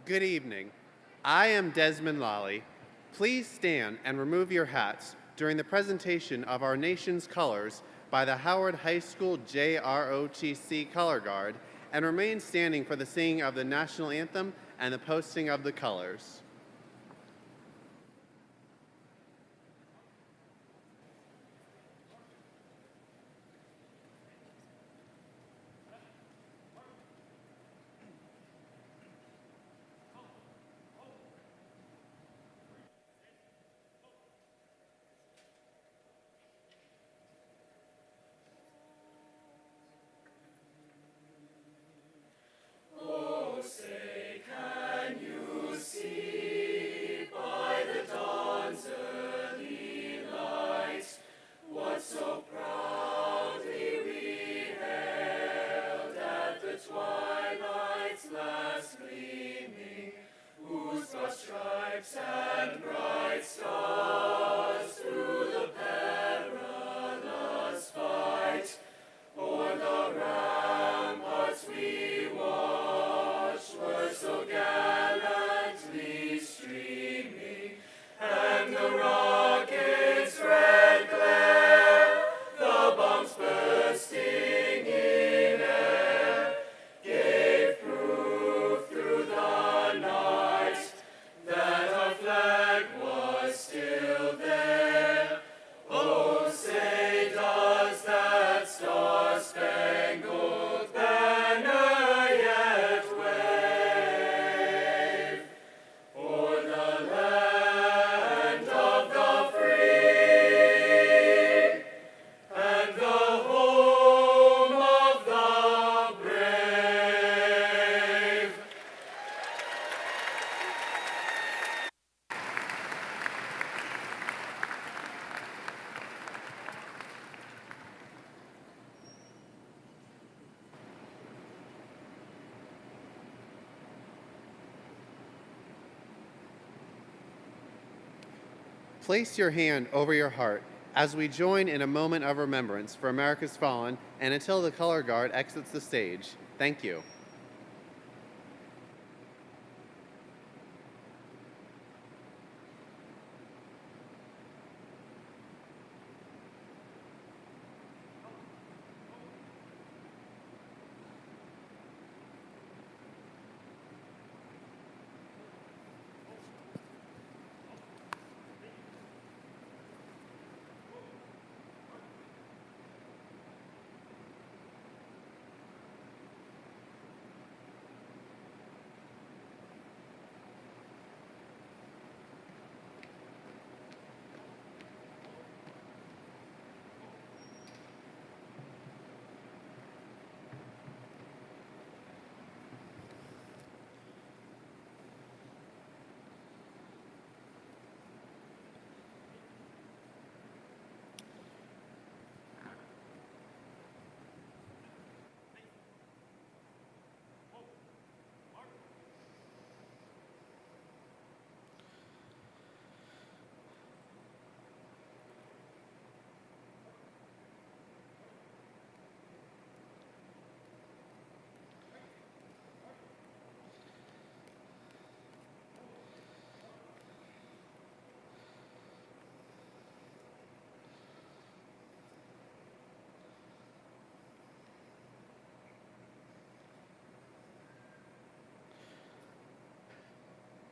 Good evening. I am Desmond Lally. Please stand and remove your hats during the presentation of our nation's colors by the Howard High School JROTC Color Guard and remain standing for the singing of the national anthem and the posting of the colors. Place your hand over your heart as we join in a moment of remembrance for America's fallen and until the color guard exits the stage. Thank you.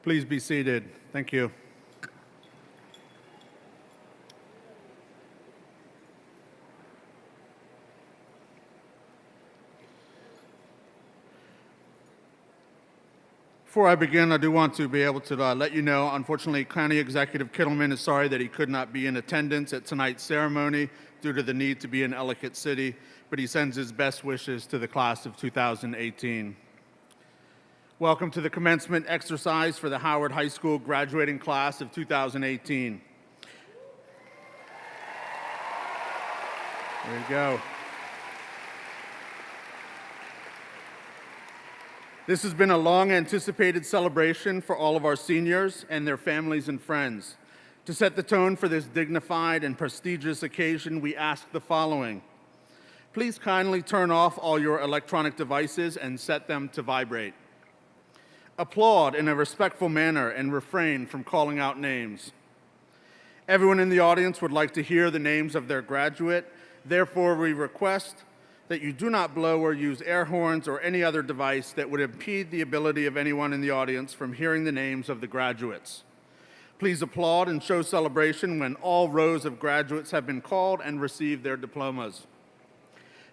Please be seated. Thank you. Before I begin, I do want to be able to let you know, unfortunately, County Executive Kittleman is sorry that he could not be in attendance at tonight's ceremony due to the need to be in Ellicott City, but he sends his best wishes to the class of 2018. Welcome to the commencement exercise for the Howard High School graduating class of 2018. There you go. This has been a long-anticipated celebration for all of our seniors and their families and friends. To set the tone for this dignified and prestigious occasion, we ask the following. Please kindly turn off all your electronic devices and set them to vibrate. applaud in a respectful manner and refrain from calling out names. Everyone in the audience would like to hear the names of their graduate. Therefore, we request that you do not blow or use air horns or any other device that would impede the ability of anyone in the audience from hearing the names of the graduates. Please applaud and show celebration when all rows of graduates have been called and received their diplomas.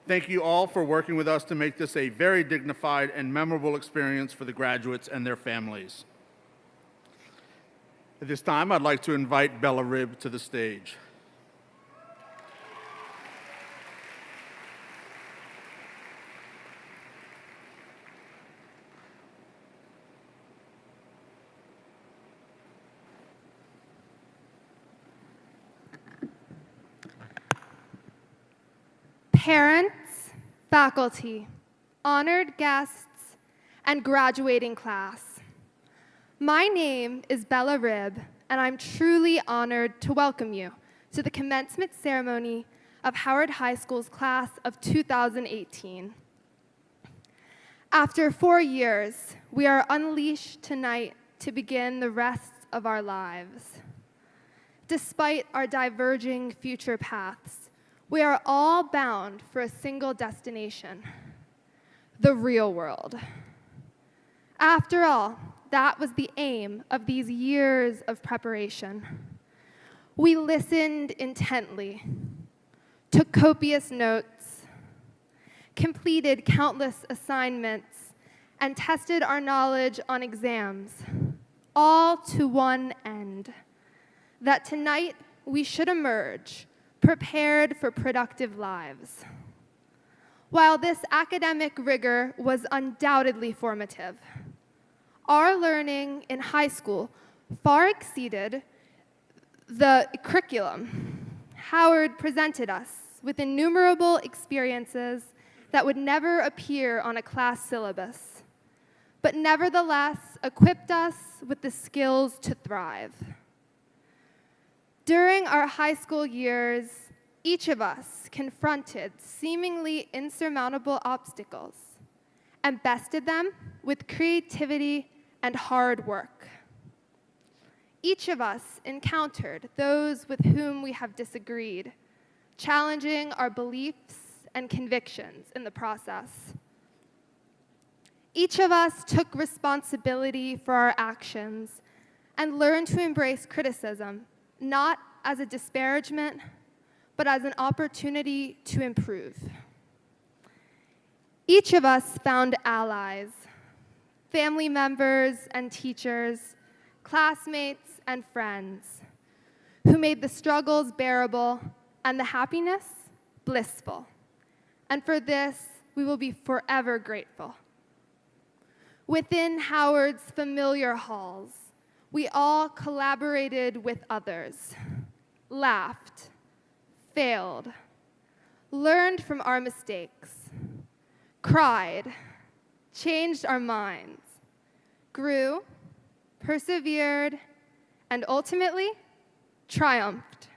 Thank you all for working with us to make this a very dignified and memorable experience for the graduates and their families. At this time, I'd like to invite Bella Ribb to the stage. Parents, faculty, honored guests, and graduating class. My name is Bella Ribb, and I'm truly honored to welcome you to the commencement ceremony of Howard High School's class of 2018. After 4 years, we are unleashed tonight to begin the rest of our lives. Despite our diverging future paths, we are all bound for a single destination, the real world. After all, that was the aim of these years of preparation. We listened intently, took copious notes, completed countless assignments, and tested our knowledge on exams, all to one end, that tonight we should emerge prepared for productive lives. While this academic rigor was undoubtedly formative, our learning in high school far exceeded the curriculum. Howard presented us with innumerable experiences that would never appear on a class syllabus, but nevertheless equipped us with the skills to thrive. During our high school years, each of us confronted seemingly insurmountable obstacles and bested them with creativity and hard work. Each of us encountered those with whom we have disagreed, challenging our beliefs and convictions in the process. Each of us took responsibility for our actions and learned to embrace criticism, not as a disparagement, but as an opportunity to improve. Each of us found allies, family members and teachers, classmates and friends, who made the struggles bearable and the happiness blissful. And for this, we will be forever grateful. Within Howard's familiar halls, we all collaborated with others, laughed, failed, learned from our mistakes, cried, changed our minds, grew, persevered, and ultimately triumphed.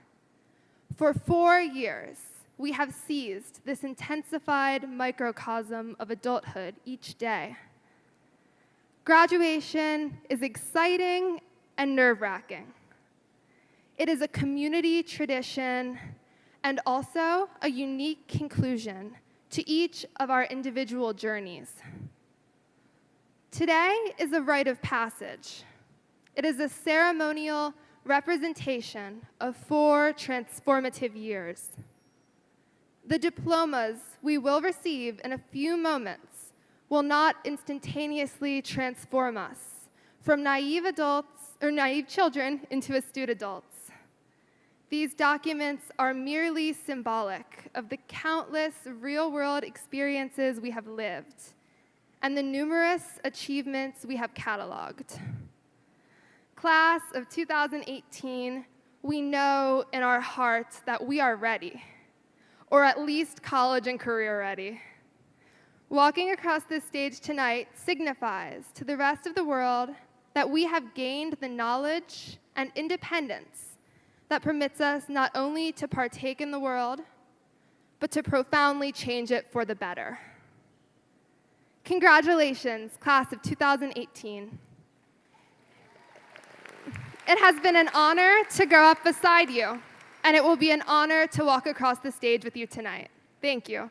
For 4 years, we have seized this intensified microcosm of adulthood each day. Graduation is exciting and nerve-wracking. It is a community tradition and also a unique conclusion to each of our individual journeys. Today is a rite of passage. It is a ceremonial representation of 4 transformative years. The diplomas we will receive in a few moments will not instantaneously transform us from naive children into astute adults. These documents are merely symbolic of the countless real-world experiences we have lived and the numerous achievements we have cataloged. Class of 2018, we know in our hearts that we are ready, or at least college and career ready. Walking across this stage tonight signifies to the rest of the world that we have gained the knowledge and independence that permits us not only to partake in the world, but to profoundly change it for the better. Congratulations, class of 2018. It has been an honor to grow up beside you, and it will be an honor to walk across the stage with you tonight. Thank you.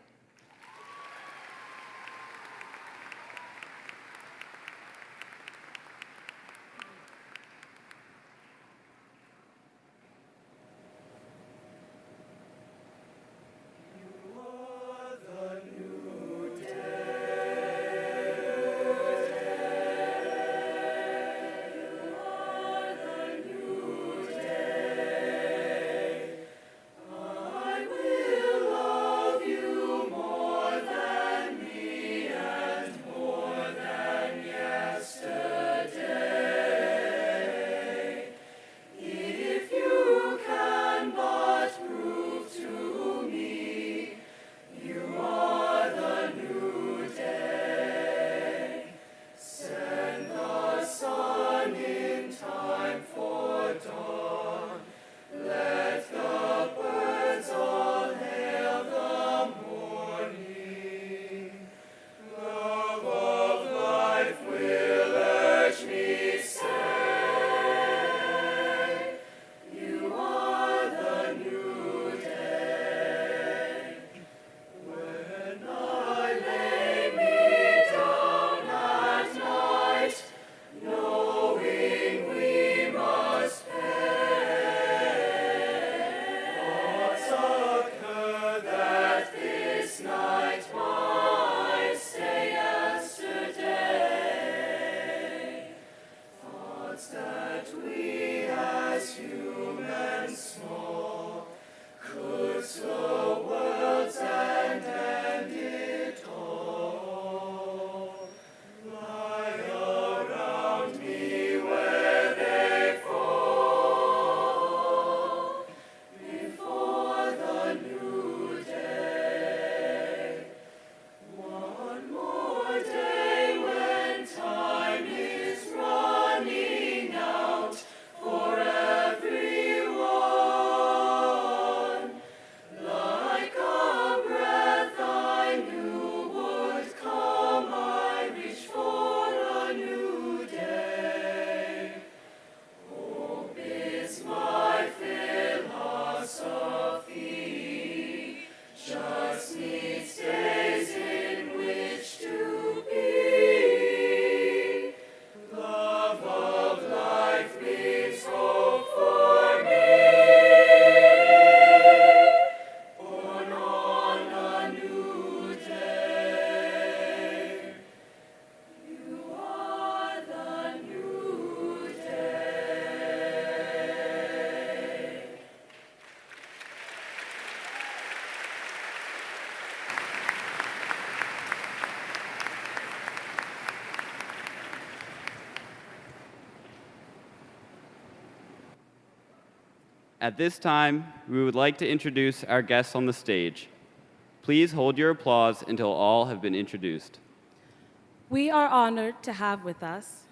At this time, we would like to introduce our guests on the stage. Please hold your applause until all have been introduced. We are honored to have with us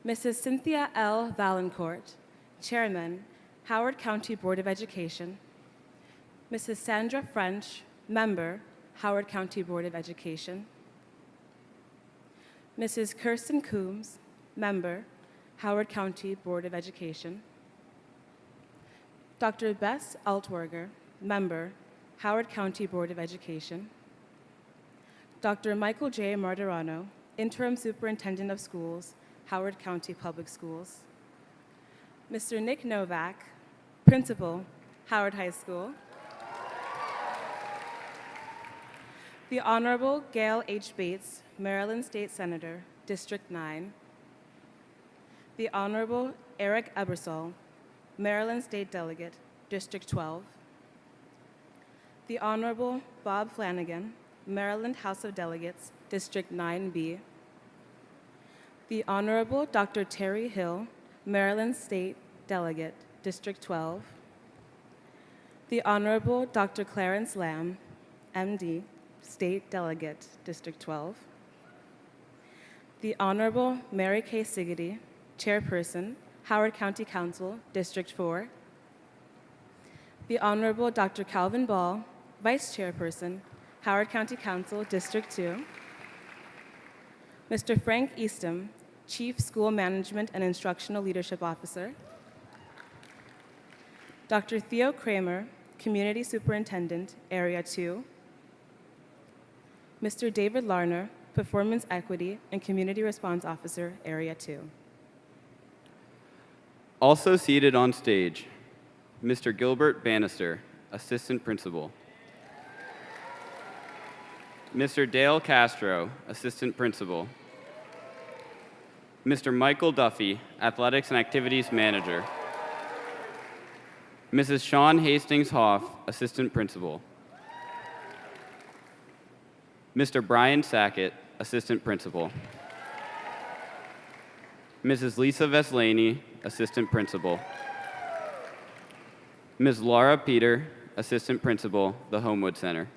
Mrs. Cynthia L. Valancourt, Chairman, Howard County Board of Education, Mrs. Sandra French, Member, Howard County Board of Education, Mrs. Kirsten Coombs, Member, Howard County Board of Education, Dr. Bess Altwerger, Member, Howard County Board of Education, Dr. Michael J. Martirano, Interim Superintendent of Schools, Howard County Public Schools, Mr. Nick Novak, Principal, Howard High School, the Honorable Gail H. Bates, Maryland State Senator, District 9, the Honorable Eric Ebersol, Maryland State Delegate, District 12, the Honorable Bob Flanagan, Maryland House of Delegates, District 9B, the Honorable Dr. Terry Hill, Maryland State Delegate, District 12, the Honorable Dr. Clarence Lamb, MD, State Delegate, District 12, the Honorable Mary Kay Siggety, Chairperson, Howard County Council, District 4, the Honorable Dr. Calvin Ball, Vice Chairperson, Howard County Council, District 2, Mr. Frank Eastham, Chief School Management and Instructional Leadership Officer. Dr. Theo Kramer, Community Superintendent, Area 2. Mr. David Larner, Performance Equity and Community Response Officer, Area 2. Also seated on stage, Mr. Gilbert Bannister, Assistant Principal. Mr. Dale Castro, Assistant Principal. Mr. Michael Duffy, Athletics and Activities Manager. Mrs. Sean Hastings Hoff, Assistant Principal. Mr. Brian Sackett, Assistant Principal. Mrs. Lisa Veslany, Assistant Principal. Ms. Laura Peter, Assistant Principal, the Homewood Center.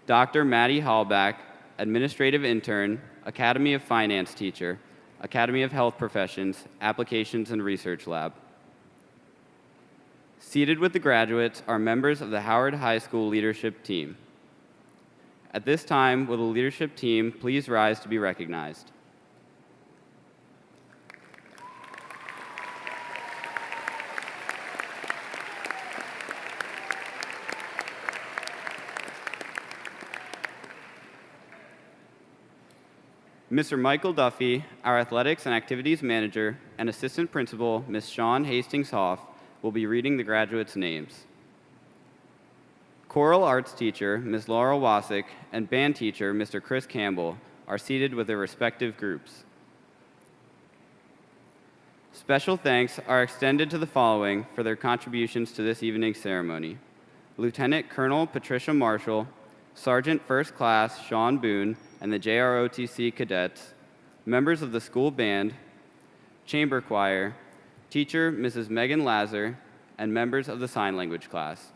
Dr. Maddie Hallback, Administrative Intern, Academy of Finance Teacher, Academy of Health Professions, Applications and Research Lab. Seated with the graduates are members of the Howard High School leadership team. At this time, will the leadership team please rise to be recognized? Mr. Michael Duffy, our Athletics and Activities Manager, and Assistant Principal, Ms. Sean Hastings Hoff, will be reading the graduates' names. Choral Arts Teacher, Ms. Laura Wasick, and Band Teacher, Mr. Chris Campbell, are seated with their respective groups. Special thanks are extended to the following for their contributions to this evening's ceremony: Lieutenant Colonel Patricia Marshall, Sergeant First Class Sean Boone, and the JROTC cadets, members of the school band, chamber choir, teacher Mrs. Megan Lazar, and members of the sign language class.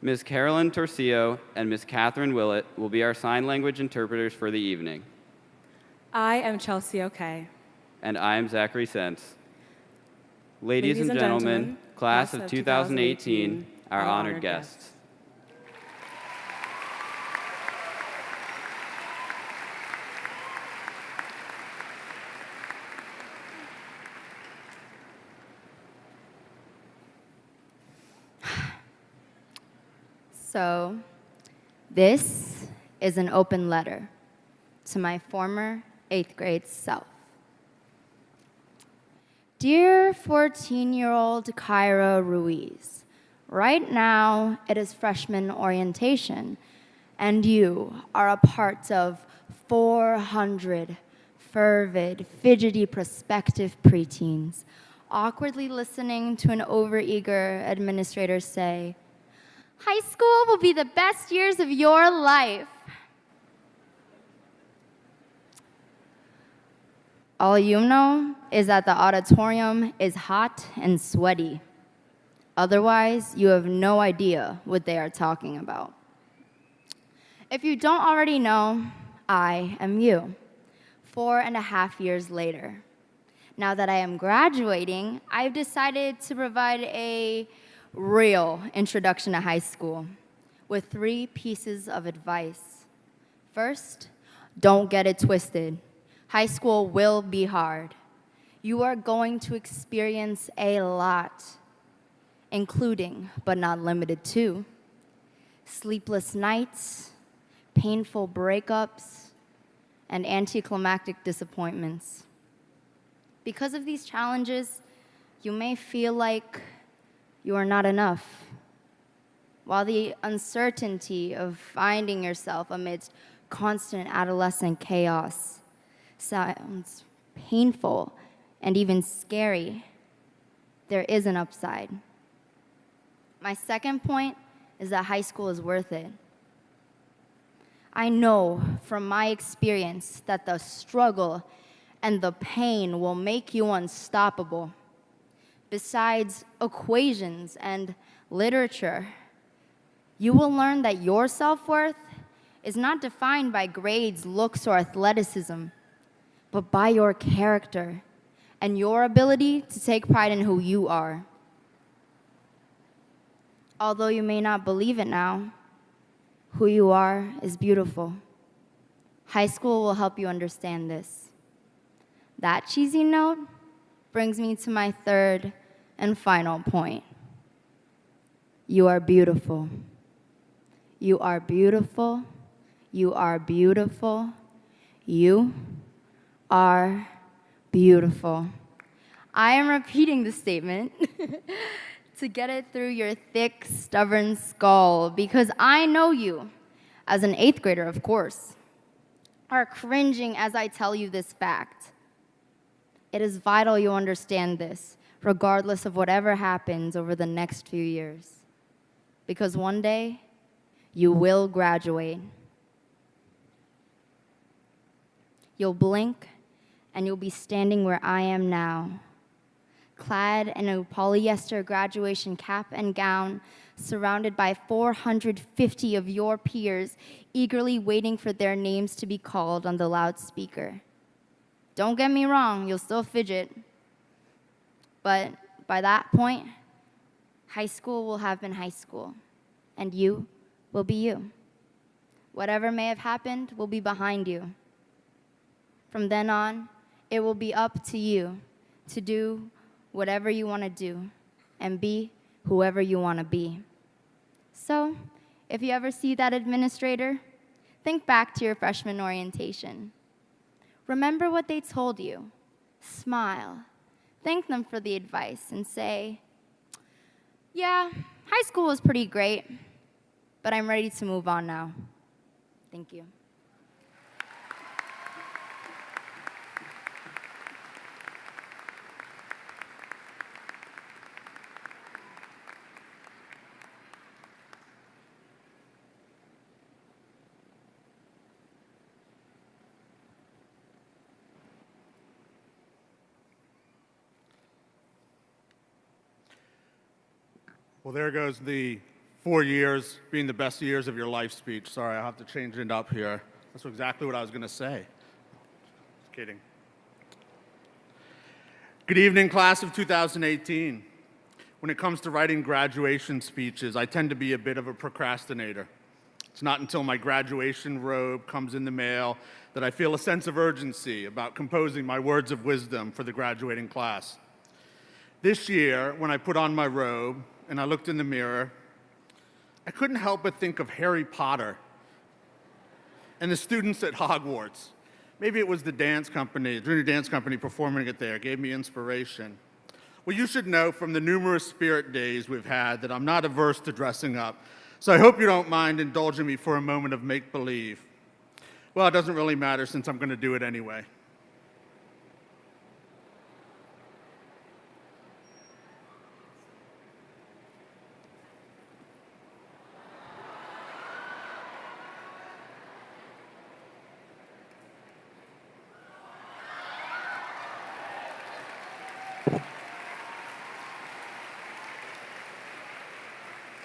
Ms. Carolyn Torcio and Ms. Catherine Willett will be our sign language interpreters for the evening. I am Chelsea Okeh. And I am Zachary Sense. Ladies and gentlemen, class of 2018, our honored guests. So, this is an open letter to my former 8th grade self. Dear 14-year-old Kyra Ruiz, right now it is freshman orientation, and you are a part of 400 fervid, fidgety prospective preteens, awkwardly listening to an overeager administrator say, "High school will be the best years of your life." All you know is that the auditorium is hot and sweaty. Otherwise, you have no idea what they are talking about. If you don't already know, I am you, 4.5 years later. Now that I am graduating, I've decided to provide a real introduction to high school with 3 pieces of advice. First, don't get it twisted. High school will be hard. You are going to experience a lot, including, but not limited to, sleepless nights, painful breakups, and anticlimactic disappointments. Because of these challenges, you may feel like you are not enough, while the uncertainty of finding yourself amidst constant adolescent chaos sounds painful and even scary. There is an upside. My second point is that high school is worth it. I know from my experience that the struggle and the pain will make you unstoppable. Besides equations and literature, you will learn that your self-worth is not defined by grades, looks, or athleticism, but by your character and your ability to take pride in who you are. Although you may not believe it now, who you are is beautiful. High school will help you understand this. That cheesy note brings me to my third and final point. You are beautiful. You are beautiful. You are beautiful. You are beautiful. I am repeating the statement to get it through your thick, stubborn skull because I know you, as an 8th grader, of course, are cringing as I tell you this fact. It is vital you understand this, regardless of whatever happens over the next few years. Because one day, you will graduate. You'll blink, and you'll be standing where I am now, clad in a polyester graduation cap and gown, surrounded by 450 of your peers, eagerly waiting for their names to be called on the loudspeaker. Don't get me wrong, you'll still fidget. But by that point, high school will have been high school, and you will be you. Whatever may have happened will be behind you. From then on, it will be up to you to do whatever you want to do and be whoever you want to be. So, if you ever see that administrator, think back to your freshman orientation. Remember what they told you. Smile. Thank them for the advice and say, yeah, high school was pretty great, but I'm ready to move on now. Thank you. Well, there goes the 4 years being the best years of your life speech. Sorry, I'll have to change it up here. That's exactly what I was going to say. Just kidding. Good evening, class of 2018. When it comes to writing graduation speeches, I tend to be a bit of a procrastinator. It's not until my graduation robe comes in the mail that I feel a sense of urgency about composing my words of wisdom for the graduating class. This year, when I put on my robe and I looked in the mirror, I couldn't help but think of Harry Potter and the students at Hogwarts. Maybe it was the dance company, junior dance company performing it there, gave me inspiration. Well, you should know from the numerous spirit days we've had that I'm not averse to dressing up, so I hope you don't mind indulging me for a moment of make-believe. Well, it doesn't really matter since I'm going to do it anyway.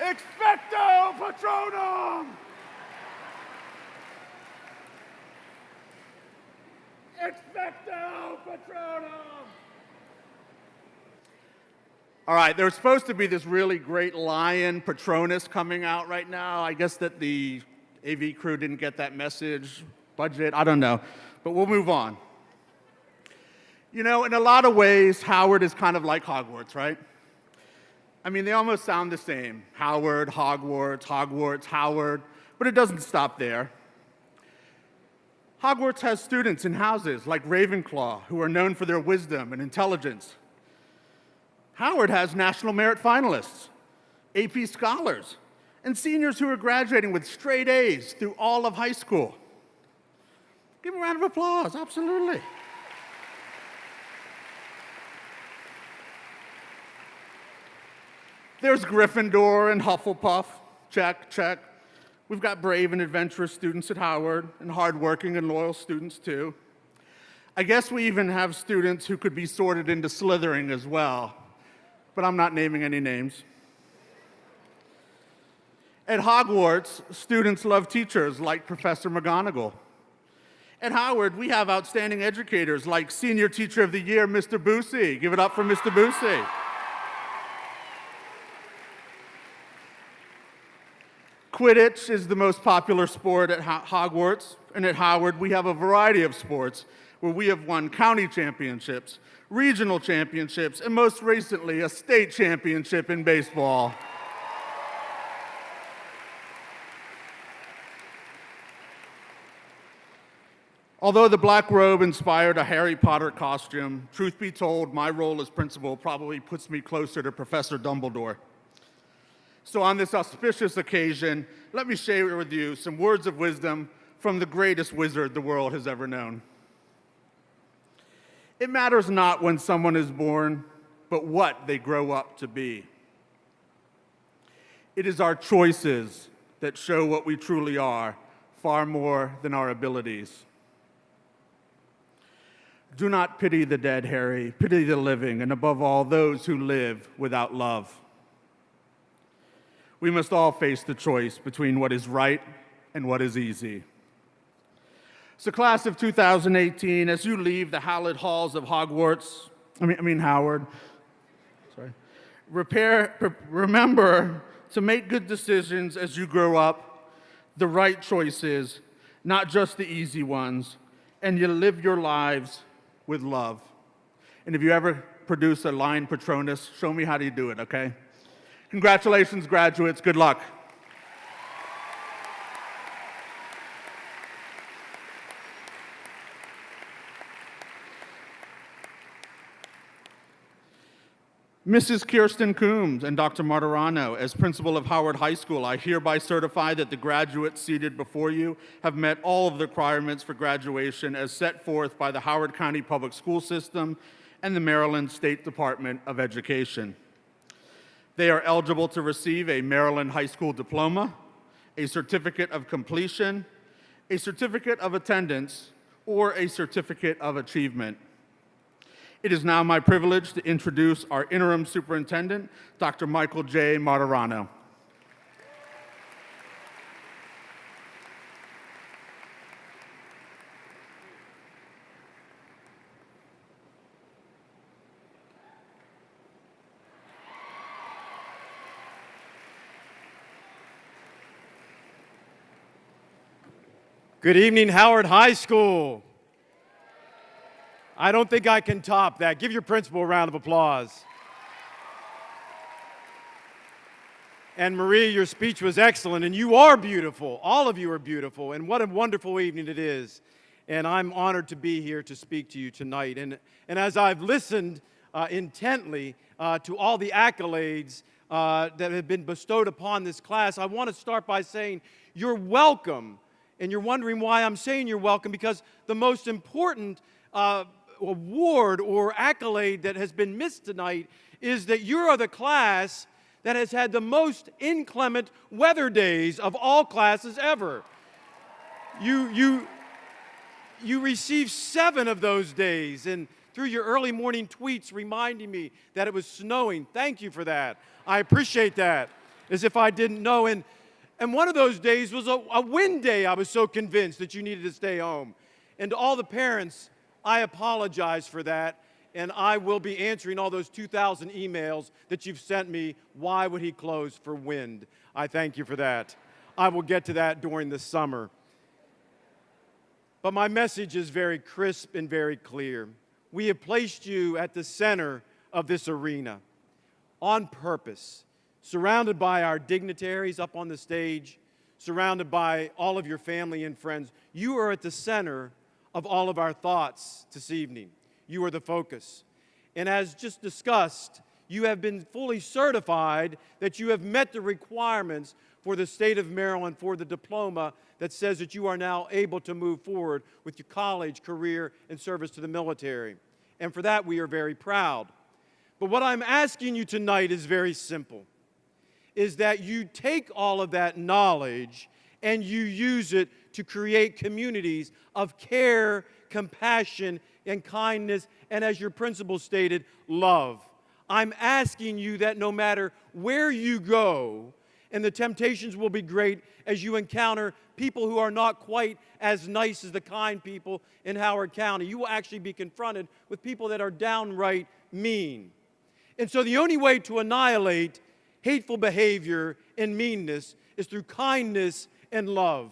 Expecto Patronum! Expecto Patronum! All right, there's supposed to be this really great lion Patronus coming out right now. I guess that the AV crew didn't get that message, budget, I don't know, but we'll move on. You know, in a lot of ways, Howard is kind of like Hogwarts, right? I mean, they almost sound the same. Howard, Hogwarts, Hogwarts, Howard, but it doesn't stop there. Hogwarts has students in houses like Ravenclaw, who are known for their wisdom and intelligence. Howard has National Merit finalists, AP scholars, and seniors who are graduating with straight A's through all of high school. Give them a round of applause, absolutely. There's Gryffindor and Hufflepuff, check, check. We've got brave and adventurous students at Howard, and hardworking and loyal students too. I guess we even have students who could be sorted into Slytherin as well, but I'm not naming any names. At Hogwarts, students love teachers like Professor McGonagall. At Howard, we have outstanding educators like Senior Teacher of the Year, Mr. Boosie. Give it up for Mr. Boosie. Quidditch is the most popular sport at Hogwarts, and at Howard, we have a variety of sports where we have won county championships, regional championships, and most recently, a state championship in baseball. Although the black robe inspired a Harry Potter costume, truth be told, my role as principal probably puts me closer to Professor Dumbledore. So on this auspicious occasion, let me share with you some words of wisdom from the greatest wizard the world has ever known. It matters not when someone is born, but what they grow up to be. It is our choices that show what we truly are, far more than our abilities. Do not pity the dead, Harry. Pity the living, and above all, those who live without love. We must all face the choice between what is right and what is easy. So class of 2018, as you leave the hallowed halls of Howard, remember to make good decisions as you grow up, the right choices, not just the easy ones, and you live your lives with love. And if you ever produce a line Patronus, show me how do you do it, okay? Congratulations, graduates. Good luck. Mrs. Kirsten Coombs and Dr. Martirano, as principal of Howard High School, I hereby certify that the graduates seated before you have met all of the requirements for graduation as set forth by the Howard County Public School System and the Maryland State Department of Education. They are eligible to receive a Maryland High School diploma, a certificate of completion, a certificate of attendance, or a certificate of achievement. It is now my privilege to introduce our interim superintendent, Dr. Michael J. Martirano. Good evening, Howard High School. I don't think I can top that. Give your principal a round of applause. And Marie, your speech was excellent, and you are beautiful. All of you are beautiful, and what a wonderful evening it is. And I'm honored to be here to speak to you tonight. And as I've listened intently to all the accolades that have been bestowed upon this class, I want to start by saying you're welcome. And you're wondering why I'm saying you're welcome, because the most important award or accolade that has been missed tonight is that you are the class that has had the most inclement weather days of all classes ever. You received 7 of those days, and through your early morning tweets reminding me that it was snowing. Thank you for that. I appreciate that, as if I didn't know. And one of those days was a wind day. I was so convinced that you needed to stay home. And to all the parents, I apologize for that. And I will be answering all those 2,000 emails that you've sent me. Why would he close for wind? I thank you for that. I will get to that during the summer. But my message is very crisp and very clear. We have placed you at the center of this arena on purpose, surrounded by our dignitaries up on the stage, surrounded by all of your family and friends. You are at the center of all of our thoughts this evening. You are the focus. And as just discussed, you have been fully certified that you have met the requirements for the state of Maryland for the diploma that says that you are now able to move forward with your college, career, and service to the military. And for that, we are very proud. But what I'm asking you tonight is very simple, is that you take all of that knowledge and you use it to create communities of care, compassion, and kindness, and as your principal stated, love. I'm asking you that no matter where you go, and the temptations will be great as you encounter people who are not quite as nice as the kind people in Howard County. You will actually be confronted with people that are downright mean. And so the only way to annihilate hateful behavior and meanness is through kindness and love.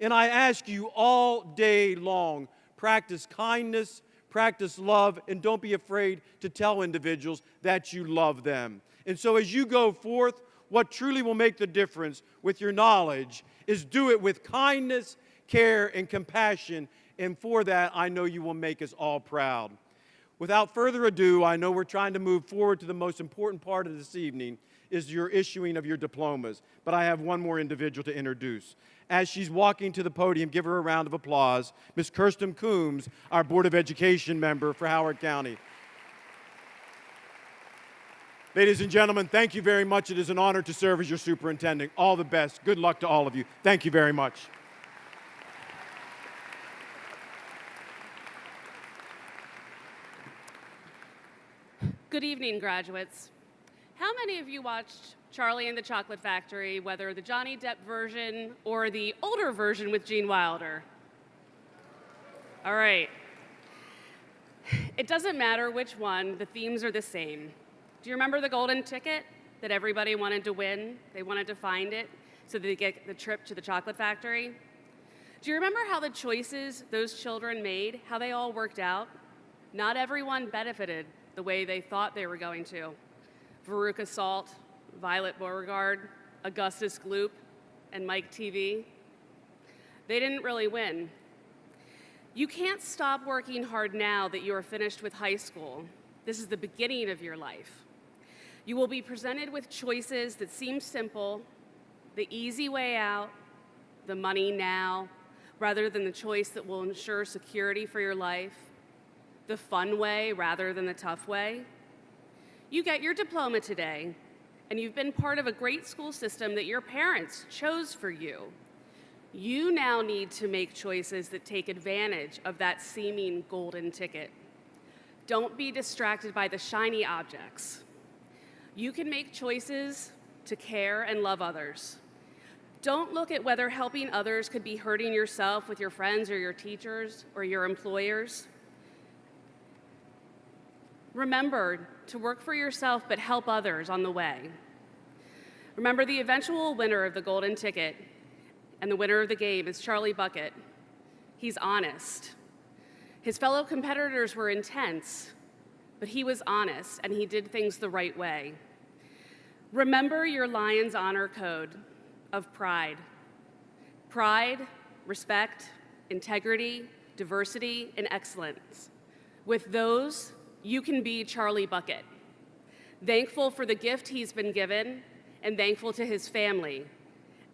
And I ask you all day long, practice kindness, practice love, and don't be afraid to tell individuals that you love them. And so as you go forth, what truly will make the difference with your knowledge is do it with kindness, care, and compassion. And for that, I know you will make us all proud. Without further ado, I know we're trying to move forward to the most important part of this evening, is your issuing of your diplomas. But I have one more individual to introduce. As she's walking to the podium, give her a round of applause, Ms. Kirsten Coombs, our Board of Education member for Howard County. Ladies and gentlemen, thank you very much. It is an honor to serve as your superintendent. All the best. Good luck to all of you. Thank you very much. Good evening, graduates. How many of you watched Charlie and the Chocolate Factory, whether the Johnny Depp version or the older version with Gene Wilder? All right. It doesn't matter which one, the themes are the same. Do you remember the golden ticket that everybody wanted to win? They wanted to find it so they get the trip to the chocolate factory. Do you remember how the choices those children made, how they all worked out? Not everyone benefited the way they thought they were going to. Veruca Salt, Violet Beauregard, Augustus Gloop, and Mike TV. They didn't really win. You can't stop working hard now that you are finished with high school. This is the beginning of your life. You will be presented with choices that seem simple, the easy way out, the money now, rather than the choice that will ensure security for your life, the fun way rather than the tough way. You get your diploma today, and you've been part of a great school system that your parents chose for you. You now need to make choices that take advantage of that seeming golden ticket. Don't be distracted by the shiny objects. You can make choices to care and love others. Don't look at whether helping others could be hurting yourself with your friends or your teachers or your employers. Remember to work for yourself but help others on the way. Remember, the eventual winner of the golden ticket and the winner of the game is Charlie Bucket. He's honest. His fellow competitors were intense, but he was honest and he did things the right way. Remember your Lion's Honor Code of pride. Pride, respect, integrity, diversity, and excellence. With those, you can be Charlie Bucket. Thankful for the gift he's been given and thankful to his family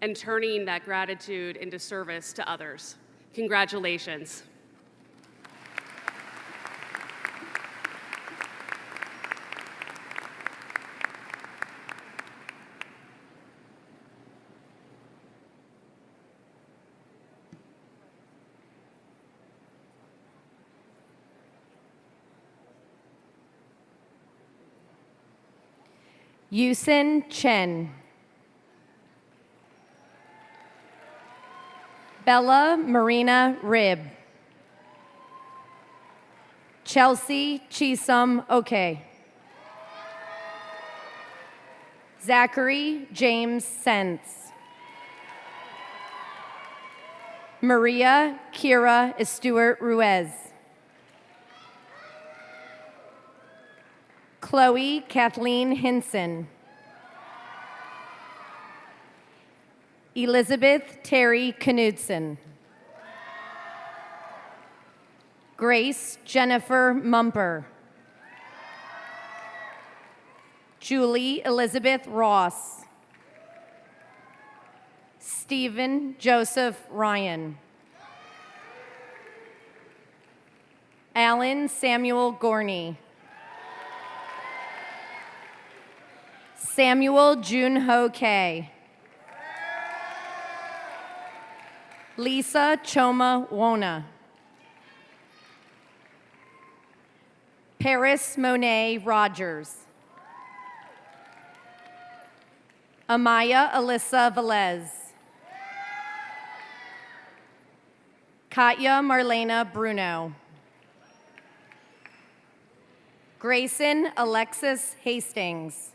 and turning that gratitude into service to others. Congratulations. Yusin Chen. Bella Marina Rib. Chelsea Chisum Okeh. Zachary James Sentz. Maria Kira Estewart Ruiz. Chloe Kathleen Hinson. Elizabeth Terry Knudsen. Grace Jennifer Mumper. Julie Elizabeth Ross. Stephen Joseph Ryan. Alan Samuel Gorney. Samuel Junho Kay. Lisa Choma Wona. Paris Monet Rogers. Amaya Alyssa Velez. Katya Marlena Bruno. Grayson Alexis Hastings.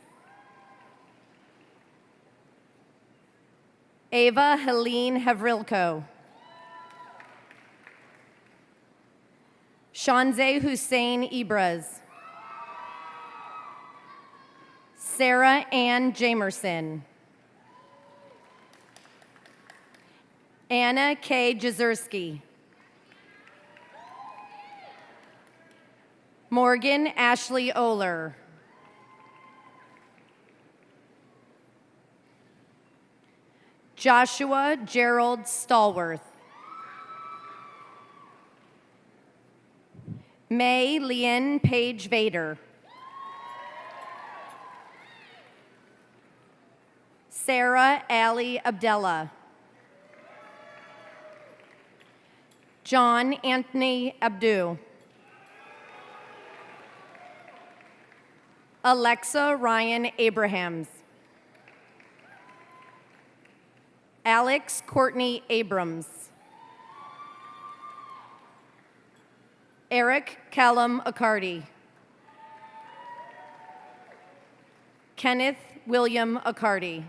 Ava Helene Havrilko. Shanze Hussein Ibraz. Sarah Ann Jamerson. Anna K. Jazerski. Morgan Ashley Oler. Joshua Gerald Stallworth. May Lynn Page Vader. Sarah Ali Abdella. John Anthony Abdu. Alexa Ryan Abrahams. Alex Courtney Abrams. Eric Callum Accardi. Kenneth William Accardi.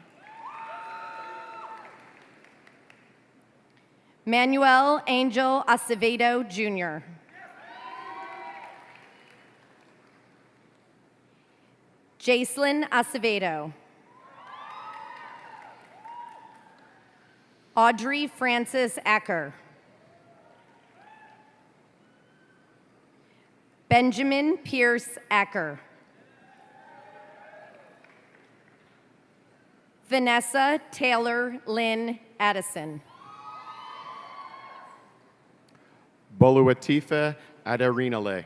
Manuel Angel Acevedo, Jr. Jacelyn Acevedo. Audrey Francis Acker. Benjamin Pierce Acker. Vanessa Taylor Lynn Addison. Boluatifa Aderinale.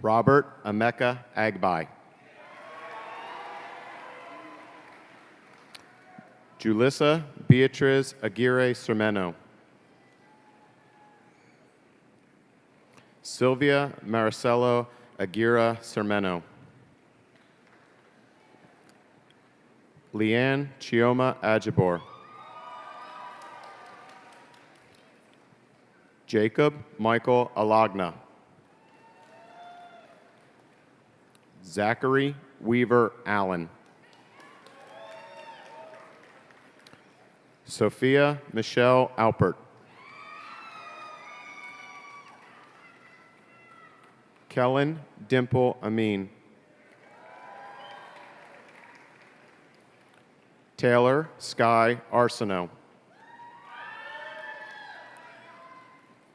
Robert Emeka Agbai. Julissa Beatriz Aguirre Sermeno. Sylvia Maricelo Aguirre Sermeno. Leanne Chioma Ajibor. Jacob Michael Alagna. Zachary Weaver Allen. Sophia Michelle Alpert. Kellen Dimple Amin. Taylor Sky Arsenault.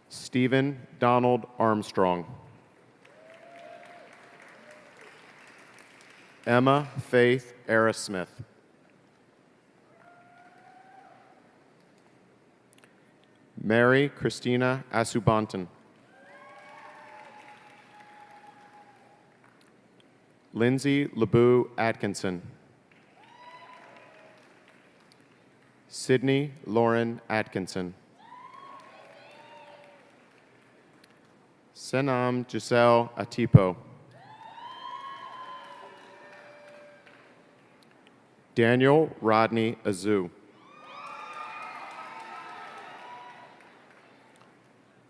Stephen Donald Armstrong. Emma Faith Eris Smith. Mary Christina Asubantan. Lindsay Lebu Atkinson. Sydney Lauren Atkinson. Senam Giselle Atipo. Daniel Rodney Azu.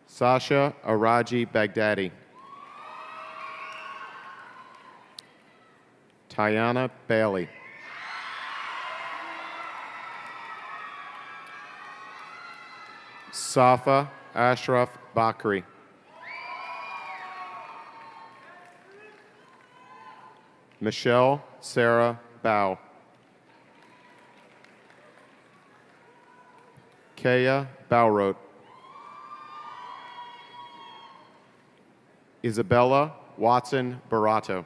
Sasha Araji Baghdadi. Tiana Bailey. Safa Ashraf Bakri. Michelle Sarah Bao. Kaya Bowrote. Isabella Watson Barato.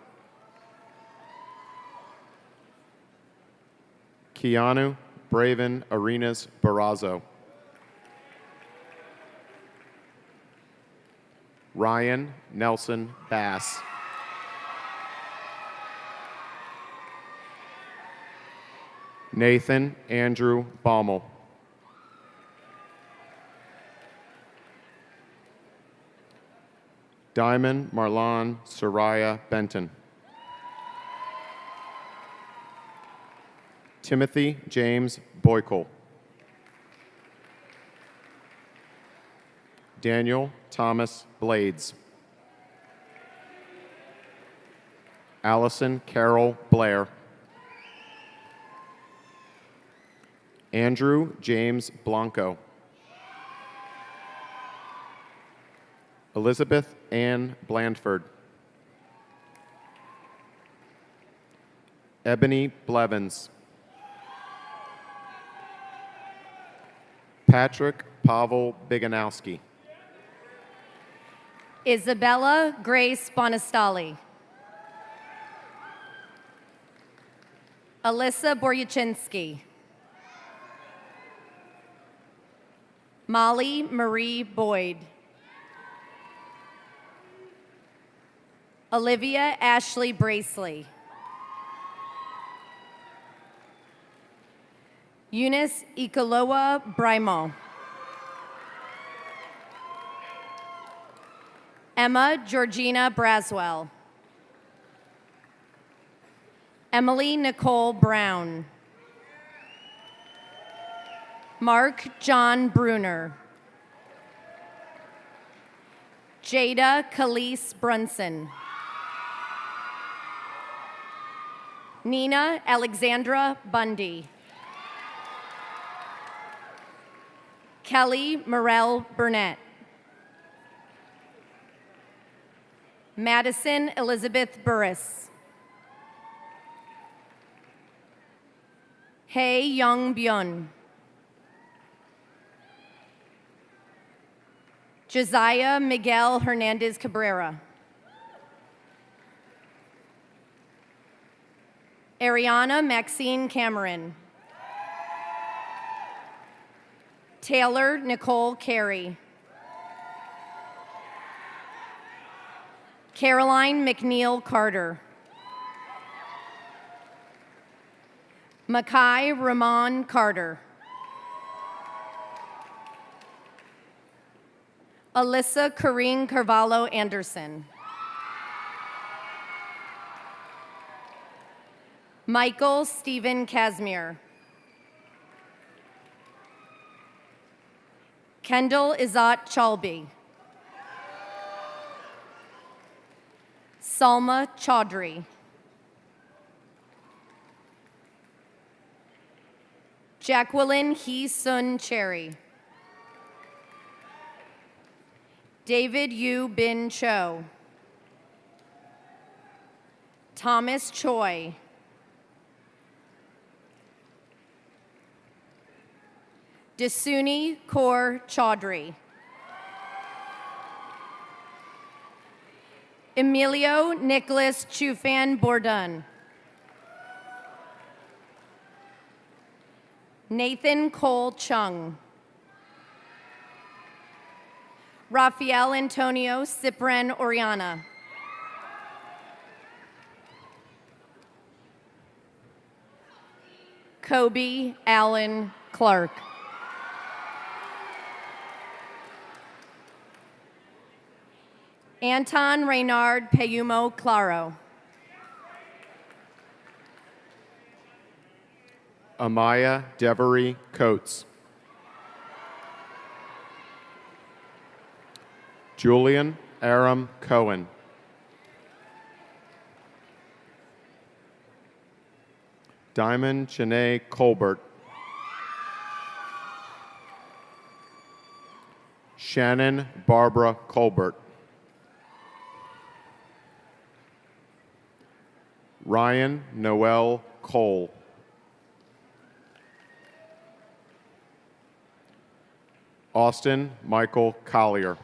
Keanu Braven Arenas Barrazo. Ryan Nelson Bass. Nathan Andrew Baumel. Diamond Marlon Soraya Benton. Timothy James Boykel. Daniel Thomas Blades. Allison Carol Blair. Andrew James Blanco. Elizabeth Ann Blandford. Ebony Blevins. Patrick Pavel Biganowski. Isabella Grace Bonastali. Alyssa Boryachinski. Molly Marie Boyd. Olivia Ashley Bracely. Eunice Ikaloa Brimo. Emma Georgina Braswell. Emily Nicole Brown. Mark John Bruner. Jada Khalees Brunson. Nina Alexandra Bundy. Kelly Morel Burnett. Madison Elizabeth Burris. Hae Young Byun. Josiah Miguel Hernandez Cabrera. Ariana Maxine Cameron. Taylor Nicole Carey. Caroline McNeil Carter. Makai Ramon Carter. Alyssa Corrine Carvalho Anderson. Michael Stephen Casimir. Kendall Izat Chalbi. Salma Chaudhry. Jacqueline Hee Sun Cherry. David Yu Bin Cho. Thomas Choi. Dasuni Kaur Chaudhry. Emilio Nicholas Chufan Bourdon. Nathan Cole Chung. Rafael Antonio Cipren Oriana. Kobe Allen Clark. Anton Reynard Peyumo Claro. Amaya Devery Coates. Julian Aram Cohen. Diamond Janae Colbert. Shannon Barbara Colbert. Ryan Noel Cole. Austin Michael Collier.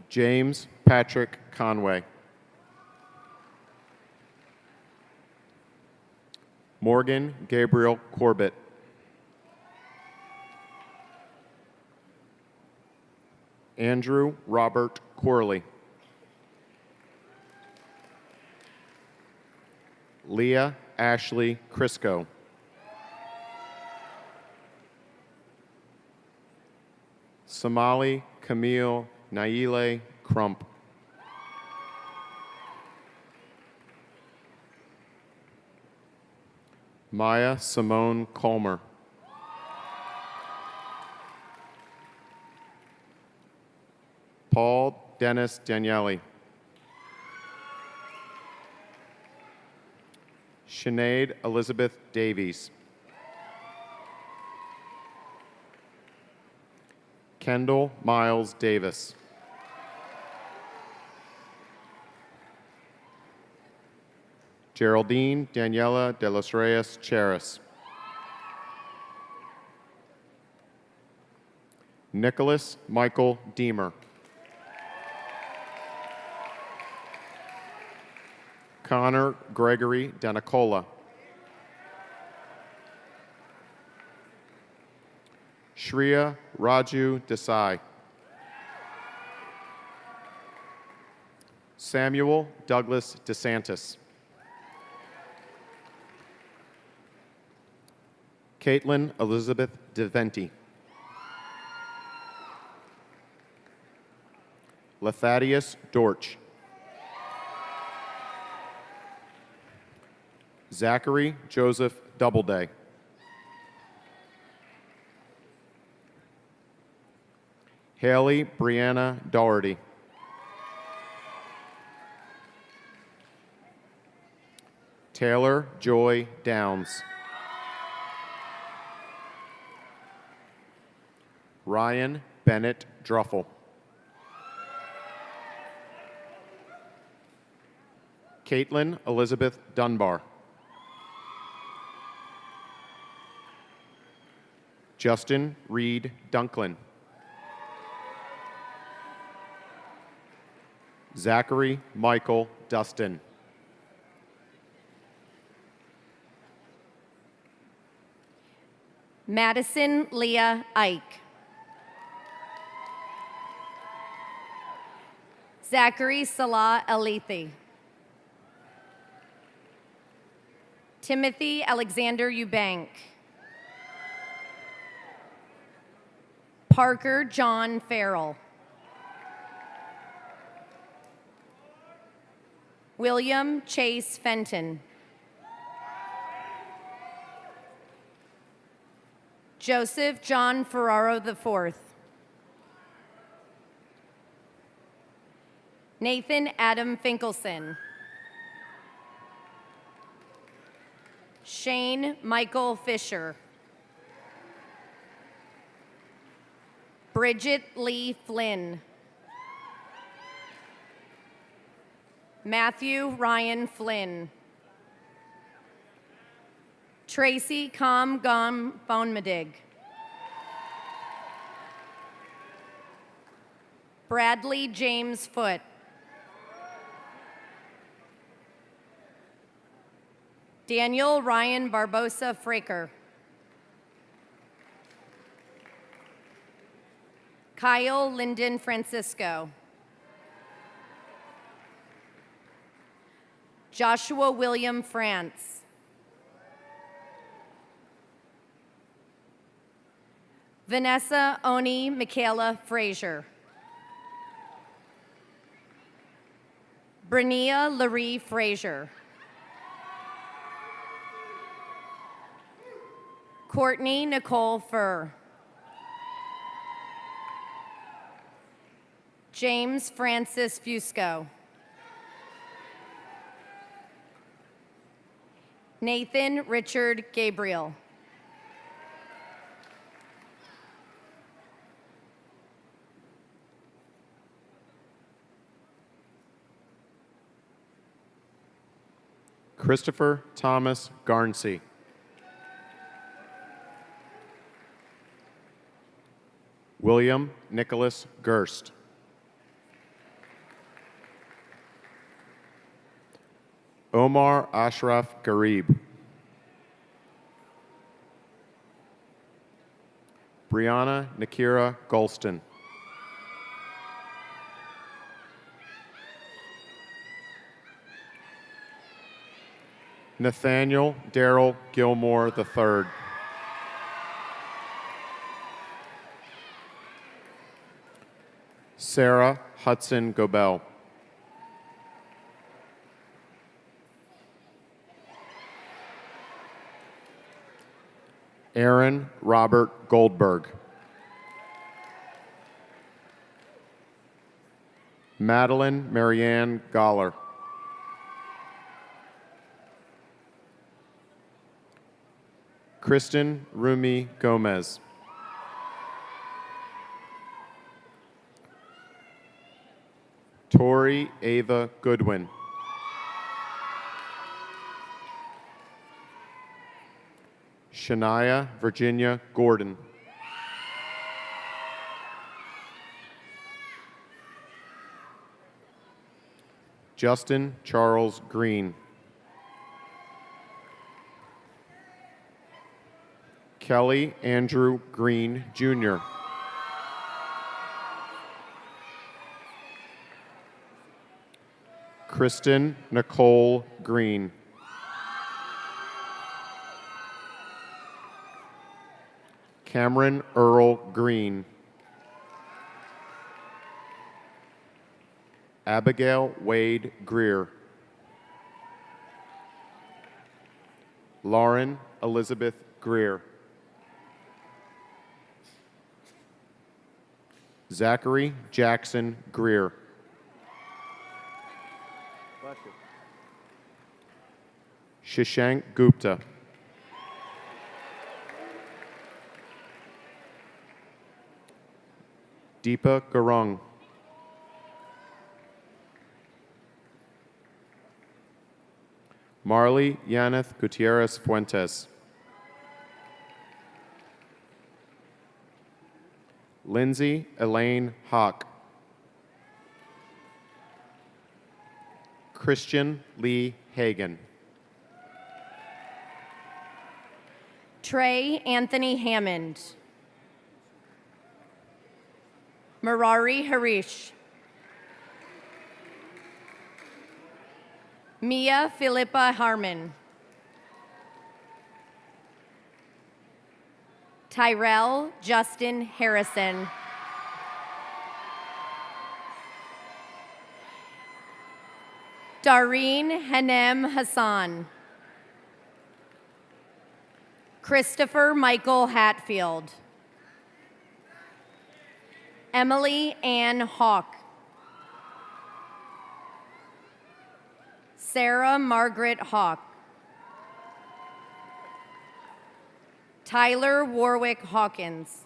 James Patrick Conway. Morgan Gabriel Corbett. Andrew Robert Corley. Leah Ashley Crisco. Somali Camille Naile Crump. Maya Simone Colmer. Paul Dennis Daniele. Sinead Elizabeth Davies. Kendall Miles Davis. Geraldine Daniela de los Reyes Cheris. Nicholas Michael Deemer. Connor Gregory Danicola. Shreya Raju Desai. Samuel Douglas DeSantis. Caitlin Elizabeth DeVenti. Lethadius Dorch. Zachary Joseph Doubleday. Haley Brianna Doherty. Taylor Joy Downs. Ryan Bennett Druffel. Caitlin Elizabeth Dunbar. Justin Reed Dunklin. Zachary Michael Dustin. Madison Leah Ike. Zachary Salah Alethi. Timothy Alexander Eubank. Parker John Farrell. William Chase Fenton. Joseph John Ferraro IV. Nathan Adam Finkelson. Shane Michael Fisher. Bridget Lee Flynn. Matthew Ryan Flynn. Tracy Com Gom Bonmadig. Bradley James Foote. Daniel Ryan Barbosa Fraker. Kyle Lyndon Francisco. Joshua William France. Vanessa Oni Michaela Frazier. Brenia Laree Frazier. Courtney Nicole Furr. James Francis Fusco. Nathan Richard Gabriel. Christopher Thomas Garnsey. William Nicholas Gerst. Omar Ashraf Garib. Brianna Nakira Golston. Nathaniel Darrell Gilmore III. Sarah Hudson Gobel. Aaron Robert Goldberg. Madeline Marianne Goller. Kristen Rumi Gomez. Tori Ava Goodwin. Shania Virginia Gordon. Justin Charles Green. Kelly Andrew Green, Jr. Kristen Nicole Green. Cameron Earl Green. Abigail Wade Greer. Lauren Elizabeth Greer. Zachary Jackson Greer. Shashank Gupta. Deepa Gurung. Marley Yaneth Gutierrez Fuentes. Lindsay Elaine Hawk. Christian Lee Hagan. Trey Anthony Hammond. Murari Harish. Mia Philippa Harmon. Tyrell Justin Harrison. Dareen Hanem Hassan. Christopher Michael Hatfield. Emily Ann Hawk. Sarah Margaret Hawk. Tyler Warwick Hawkins.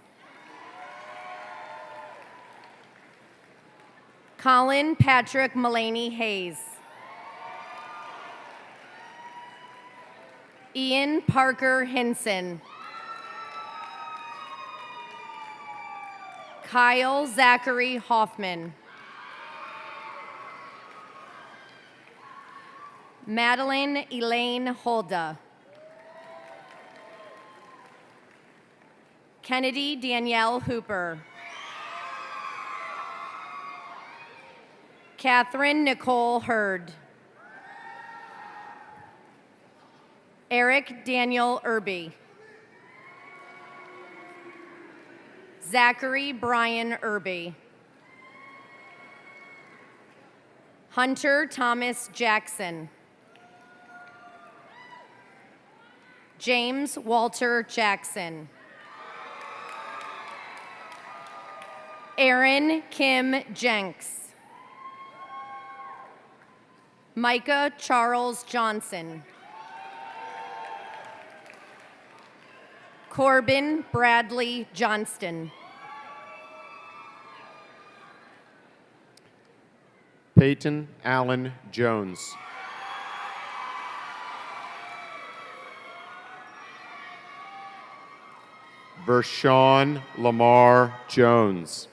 Colin Patrick Mullaney Hayes. Ian Parker Hinson. Kyle Zachary Hoffman. Madeline Elaine Holda. Kennedy Danielle Hooper. Catherine Nicole Hurd. Eric Daniel Irby. Zachary Brian Irby. Hunter Thomas Jackson. James Walter Jackson. Aaron Kim Jenks. Micah Charles Johnson. Corbin Bradley Johnston. Peyton Allen Jones. Vershawn Lamar Jones.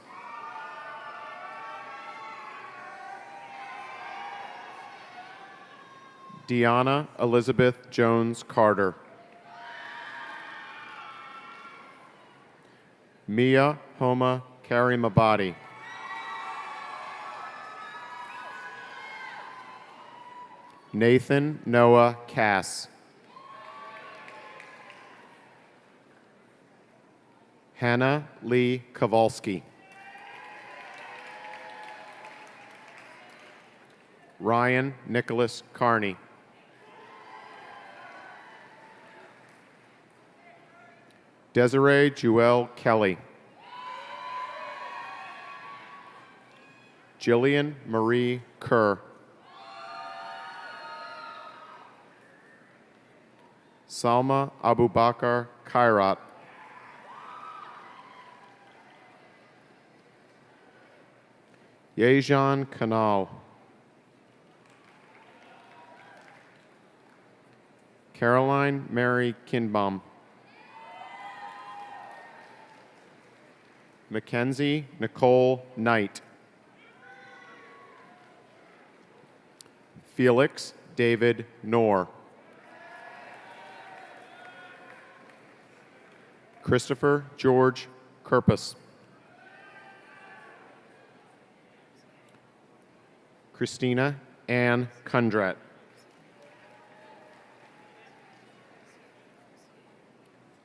Deanna Elizabeth Jones Carter. Mia Homa Karimabadi. Nathan Noah Cass. Hannah Lee Kowalski. Ryan Nicholas Carney. Desiree Jewel Kelly. Jillian Marie Kerr. Salma Abubakar Khairat. Yejan Kanal. Caroline Mary Kinbaum. Mackenzie Nicole Knight. Felix David Knorr. Christopher George Kerpus. Christina Ann Kundrat.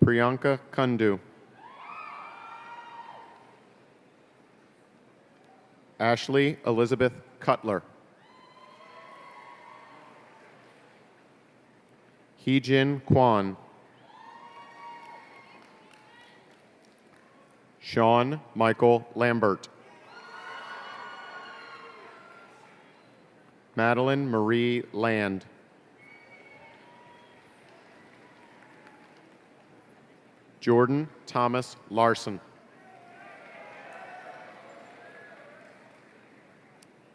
Priyanka Kundu. Ashley Elizabeth Cutler. Heejin Kwan. Sean Michael Lambert. Madeline Marie Land. Jordan Thomas Larson.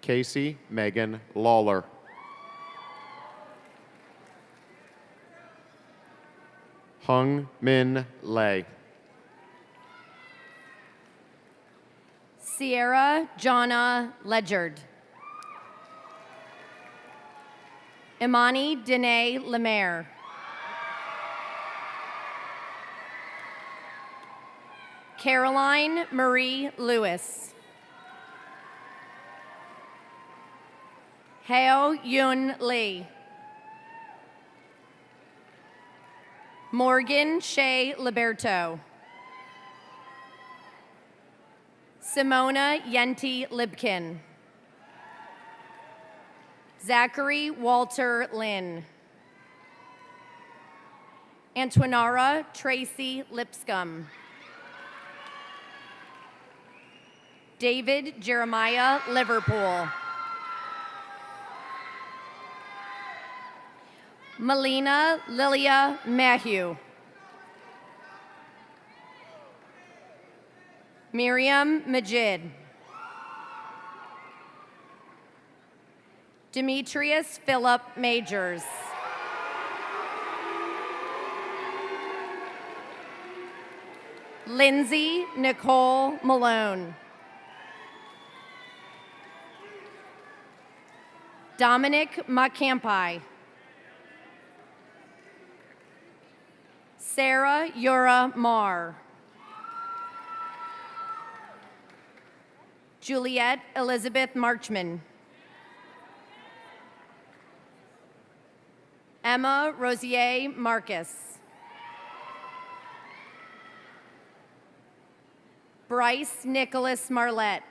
Casey Megan Lawler. Hung Min Lei. Sierra Jonna Ledgard. Imani Dene Lemaire. Caroline Marie Lewis. Heo Yun Lee. Morgan Shea Liberto. Simona Yenti Libkin. Zachary Walter Lynn. Antoinara Tracy Lipscomb. David Jeremiah Liverpool. Melina Lilia Mayhew. Miriam Majid. Demetrius Philip Majors. Lindsay Nicole Malone. Dominic Macampi. Sarah Yura Marr. Juliette Elizabeth Marchman. Emma Rosier Marcus. Bryce Nicholas Marlette.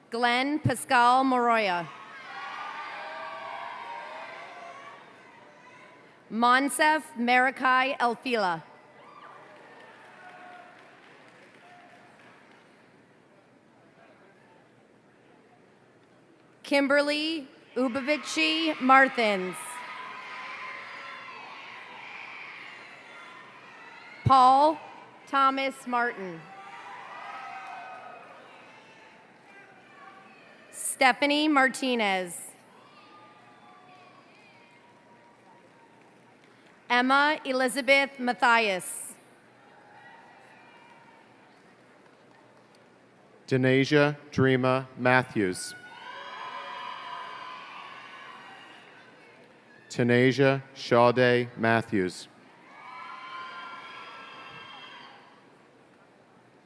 Glenn Pascal Moroya. Monsef Marikai Elfila. Kimberly Ubavici Marthins. Paul Thomas Martin. Stephanie Martinez. Emma Elizabeth Matthias. Denasia Dreama Matthews. Tanasia Shawday Matthews.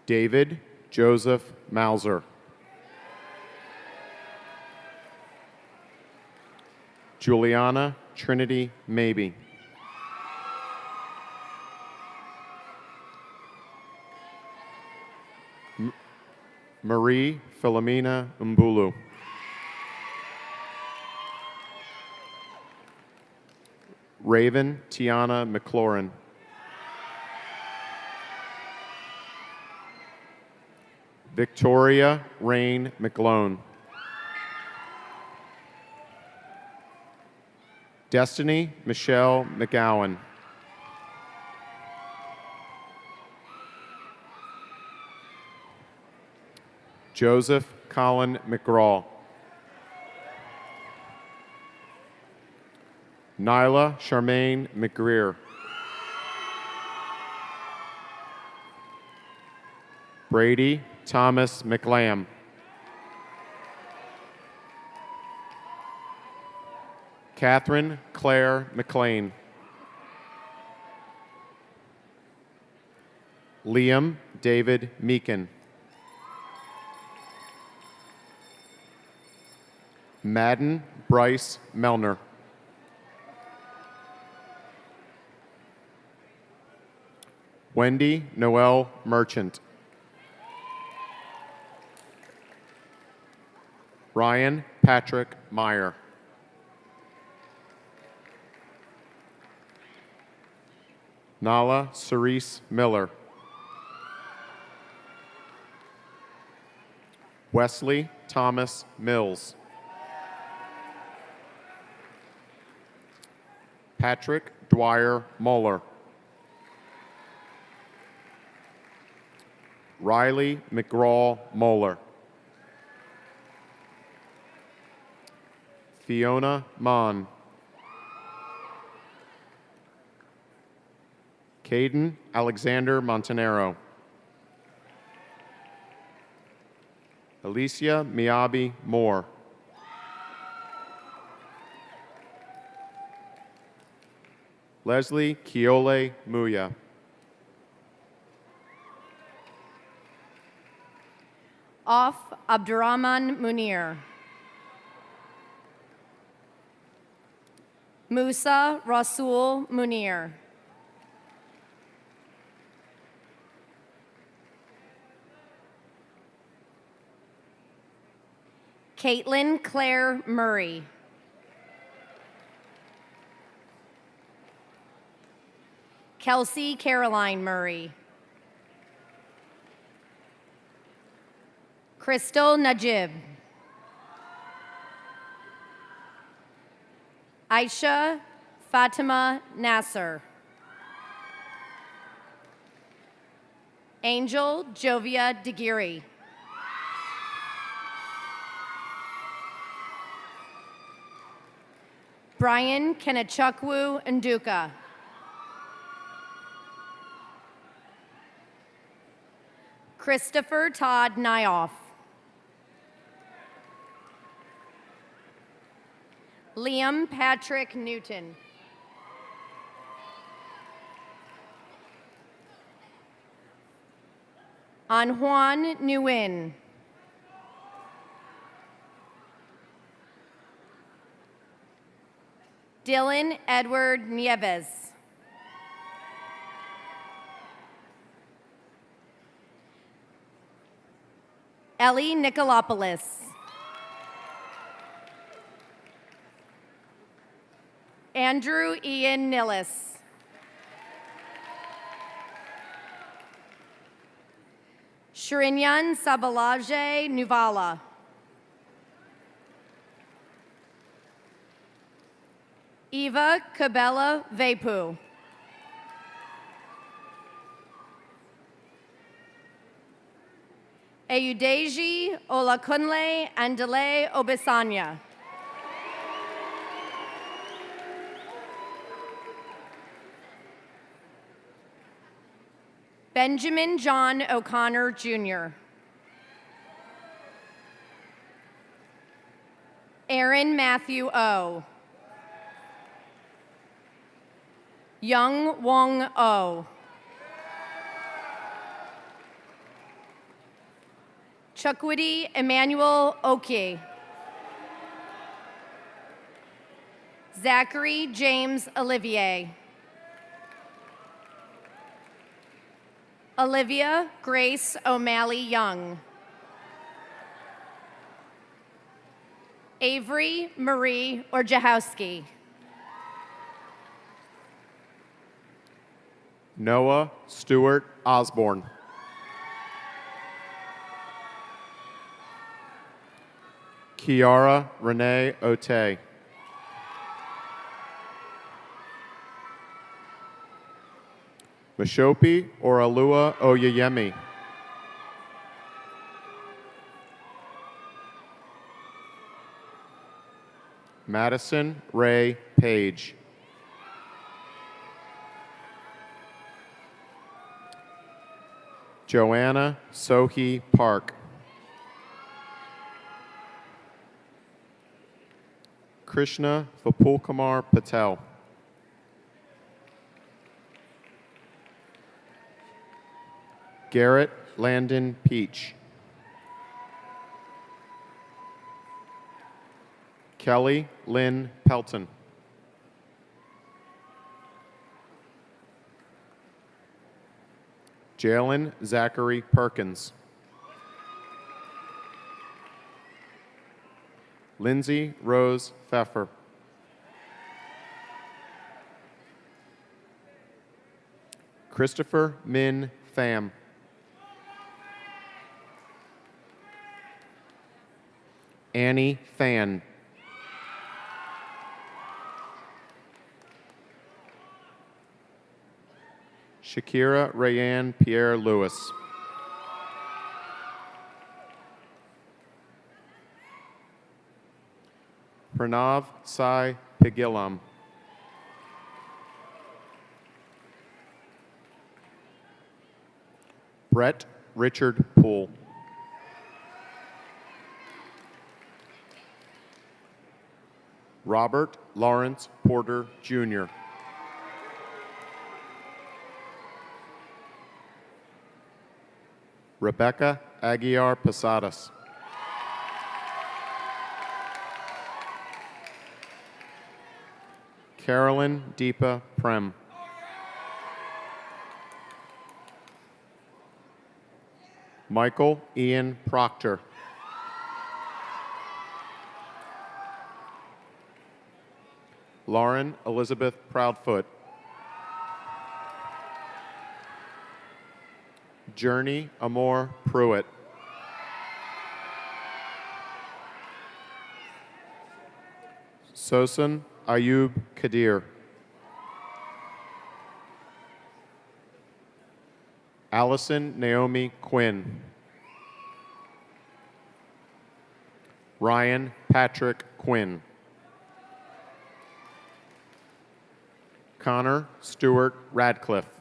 David Joseph Mauser. Juliana Trinity Maybe. Marie Philomena Mbulu. Raven Tiana McLaurin. Victoria Rain McLone. Destiny Michelle McGowan. Joseph Colin McGraw. Nyla Charmaine McGreer. Brady Thomas McLam. Catherine Claire McLean. Liam David Meekin. Madden Bryce Melner. Wendy Noel Merchant. Ryan Patrick Meyer. Nala Cerise Miller. Wesley Thomas Mills. Patrick Dwyer Moeller. Riley McGraw Moeller. Fiona Mon. Caden Alexander Montanero. Alicia Miyabi Moore. Leslie Kiole Muya. Off Abdurrahman Munir. Musa Rasul Munir. Caitlin Claire Murray. Kelsey Caroline Murray. Crystal Najib. Aisha Fatima Nasser. Angel Jovia Degiri. Brian Kenachukwu Nduka. Christopher Todd Nyoff. Liam Patrick Newton. Anjuan Nguyen. Dylan Edward Nieves. Ellie Nicolopoulos. Andrew Ian Nillis. Shrinyan Sabalaje Nuvala. Eva Cabela Vepu. Eudeji Olakunle Andale Obisanya. Benjamin John O'Connor, Jr. Aaron Matthew O. Young Wong O. Chukwudi Emmanuel Okeh. Zachary James Olivier. Olivia Grace O'Malley Young. Avery Marie Orjahowski. Noah Stewart Osborne. Kiara Renee Otey. Mashopi Oralua Oyeyemi. Madison Ray Page. Joanna Sohi Park. Krishna Vipulkumar Patel. Garrett Landon Peach. Kelly Lynn Pelton. Jalen Zachary Perkins. Lindsay Rose Pfeffer. Christopher Min Pham. Annie Fan. Shakira Rayanne Pierre Lewis. Pranav Sai Pigilam. Brett Richard Poole. Robert Lawrence Porter, Jr. Rebecca Aguiar Posadas. Carolyn Deepa Prem. Michael Ian Proctor. Lauren Elizabeth Proudfoot. Journey Amor Pruitt. Sosan Ayub Kadir. Allison Naomi Quinn. Ryan Patrick Quinn. Connor Stewart Radcliffe.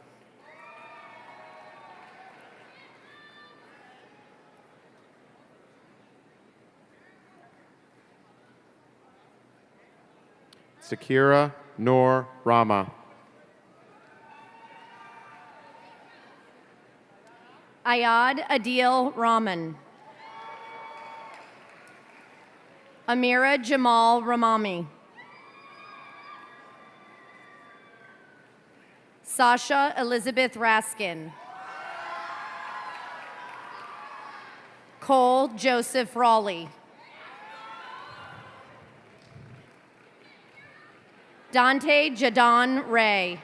Sakira Noor Rama. Ayad Adil Rahman. Amira Jamal Ramami. Sasha Elizabeth Raskin. Cole Joseph Raleigh. Dante Jadon Ray.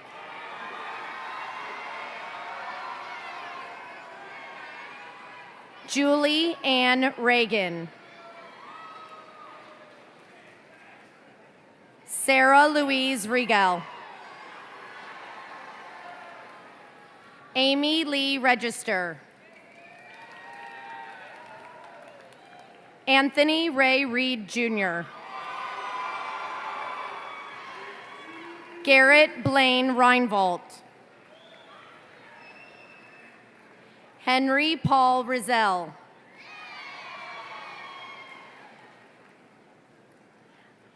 Julie Ann Reagan. Sarah Louise Regal. Amy Lee Register. Anthony Ray Reed Jr. Garrett Blaine Reinvolt. Henry Paul Rizell.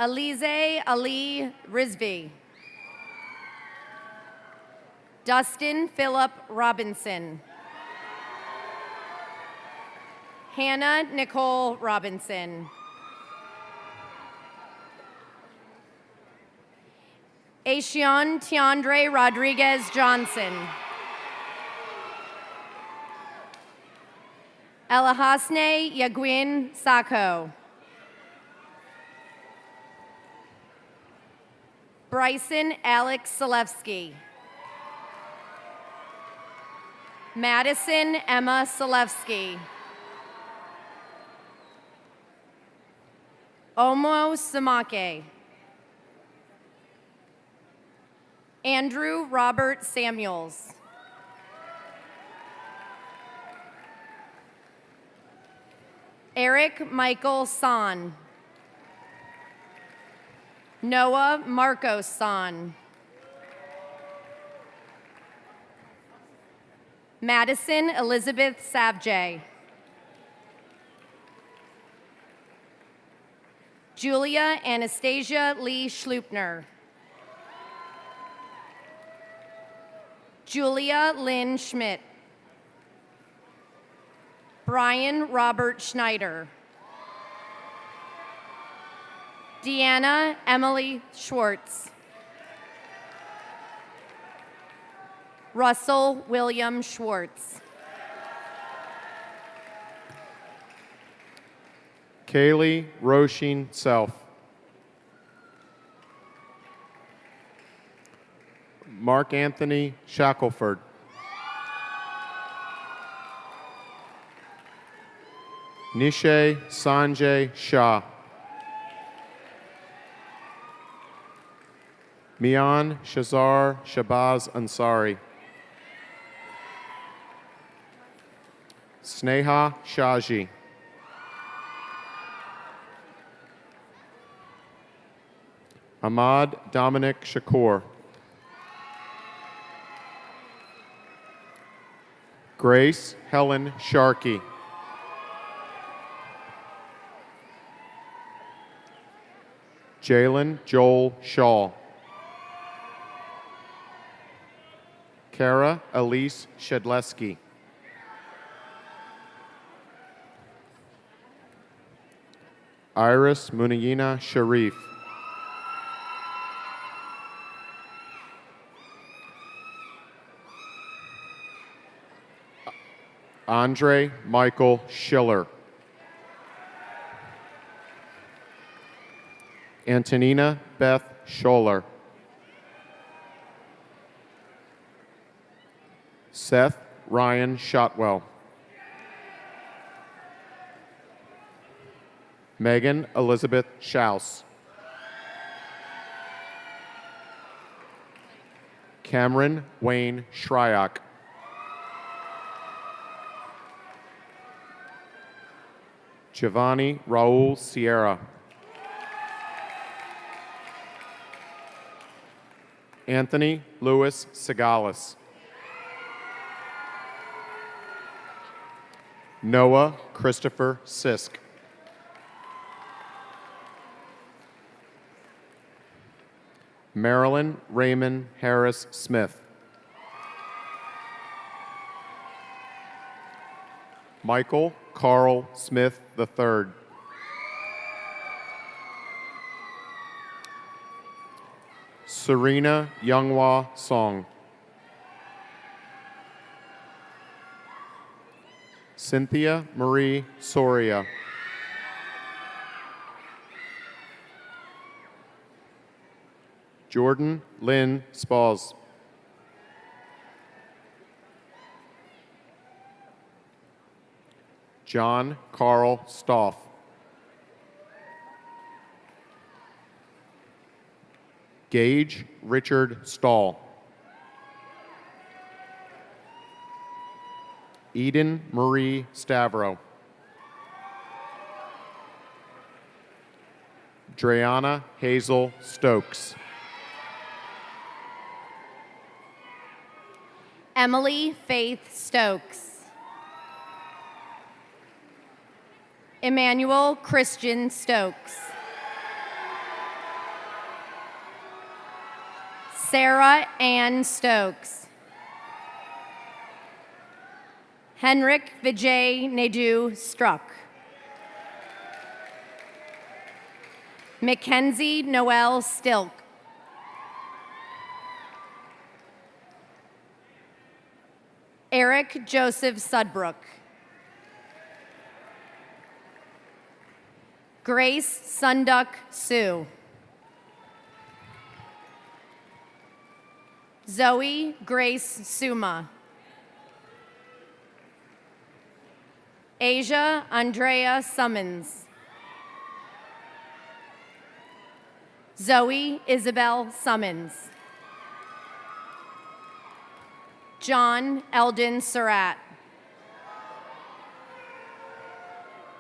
Alize Ali Rizvi. Dustin Philip Robinson. Hannah Nicole Robinson. Ashion Tiandre Rodriguez Johnson. Elahasne Yaguin Sacco. Bryson Alex Selewski. Madison Emma Selewski. Omo Samake. Andrew Robert Samuels. Eric Michael San. Noah Marcos San. Madison Elizabeth Savjay. Julia Anastasia Lee Schloopner. Julia Lynn Schmidt. Brian Robert Schneider. Deanna Emily Schwartz. Russell William Schwartz. Kaylee Roisin Self. Mark Anthony Shackelford. Nishay Sanjay Shah. Mian Shazar Shabazz Ansari. Sneha Shaji. Ahmad Dominic Shakur. Grace Helen Sharkey. Jalen Joel Shaw. Kara Elise Shedleski. Iris Munayina Sharif. Andre Michael Schiller. Antonina Beth Scholler. Seth Ryan Shotwell. Megan Elizabeth Schaus. Cameron Wayne Shryock. Giovanni Raul Sierra. Anthony Louis Segalis. Noah Christopher Sisk. Marilyn Raymond Harris Smith. Michael Carl Smith III. Serena Younghwa Song. Cynthia Marie Soria. Jordan Lynn Spauls. John Carl Stoff. Gage Richard Stahl. Eden Marie Stavro. Dreana Hazel Stokes. Emily Faith Stokes. Emmanuel Christian Stokes. Sarah Ann Stokes. Henrik Vijay Naidu Struck. Mackenzie Noel Stilk. Eric Joseph Sudbrook. Grace Sunduck Sue. Zoe Grace Suma. Asia Andrea Summons. Zoe Isabel Summons. John Eldon Surratt.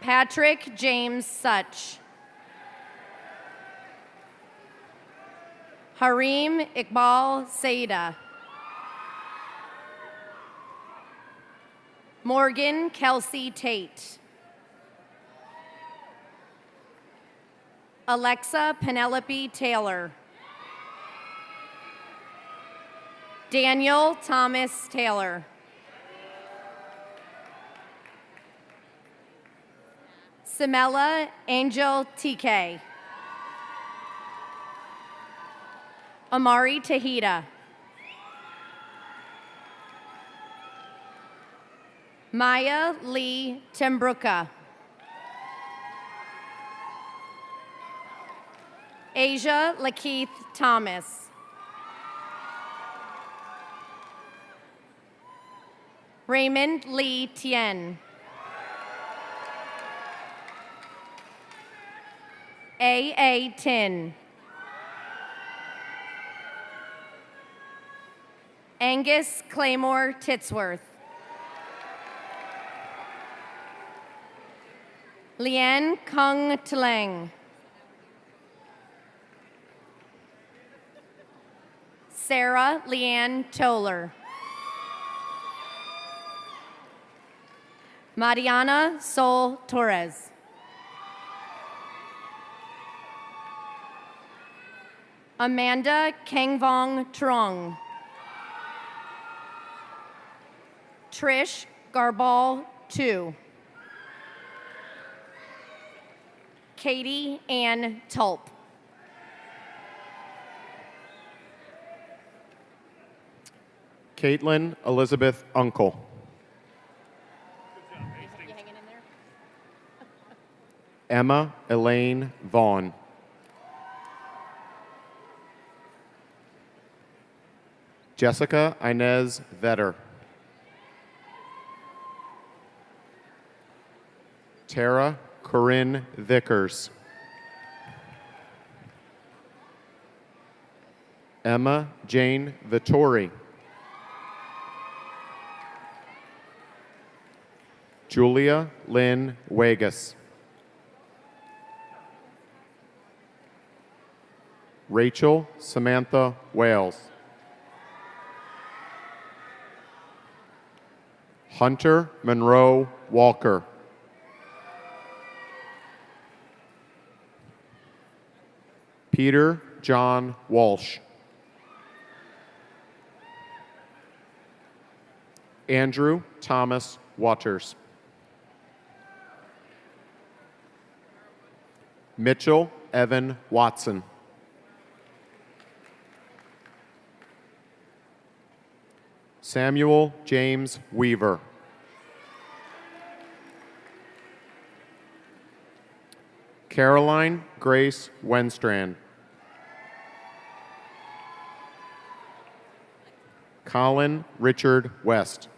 Patrick James Such. Harim Iqbal Saida. Morgan Kelsey Tate. Alexa Penelope Taylor. Daniel Thomas Taylor. Samela Angel TK. Amari Tahita. Maya Lee Timbruka. Asia Lakeith Thomas. Raymond Lee Tien. A. Tin. Angus Claymore Titsworth. Lian Kung Tleng. Sarah Leanne Toller. Mariana Sol Torres. Amanda Kangvong Trong. Trish Garbal Tu. Katie Ann Tulp. Caitlin Elizabeth Uncle. Emma Elaine Vaughn. Jessica Inez Vetter. Tara Corinne Vickers. Emma Jane Vittori. Julia Lynn Wegas. Rachel Samantha Wales. Hunter Monroe Walker. Peter John Walsh. Andrew Thomas Waters. Mitchell Evan Watson. Samuel James Weaver. Caroline Grace Wenstrand. Colin Richard West.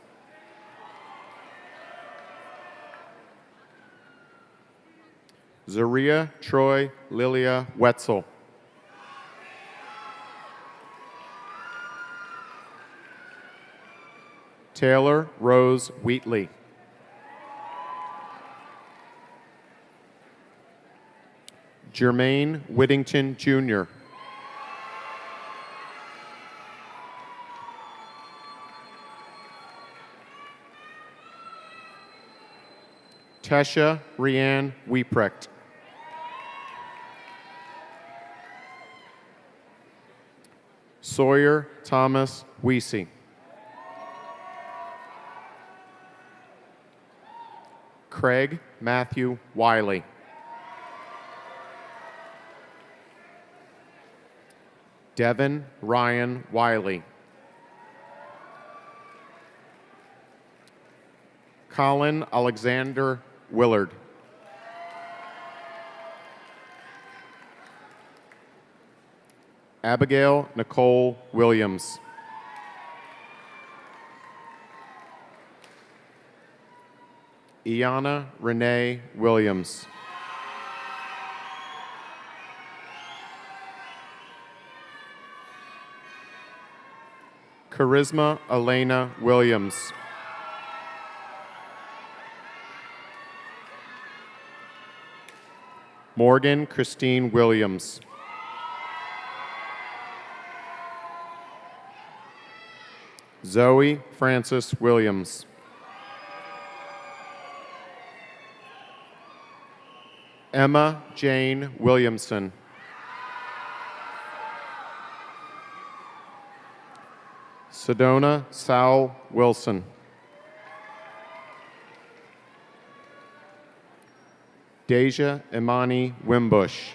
Zaria Troy Lilia Wetzel. Taylor Rose Wheatley. Jermaine Whittington Jr. Tesha Rianne Wieprecht. Sawyer Thomas Weesey. Craig Matthew Wiley. Devin Ryan Wiley. Colin Alexander Willard. Abigail Nicole Williams. Iana Renee Williams. Charisma Elena Williams. Morgan Christine Williams. Zoe Frances Williams. Emma Jane Williamson. Sedona Sal Wilson. Deja Imani Wimbush.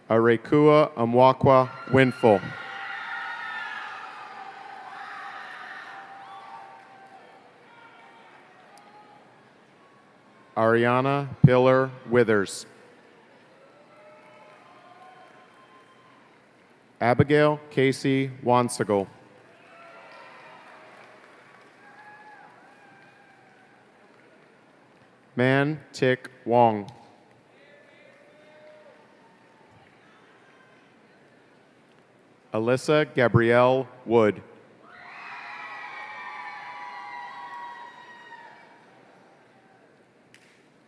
Arekua Amwakwa Winful. Ariana Pillar Withers. Abigail Casey Wansigal. Man Tik Wong. Alyssa Gabrielle Wood.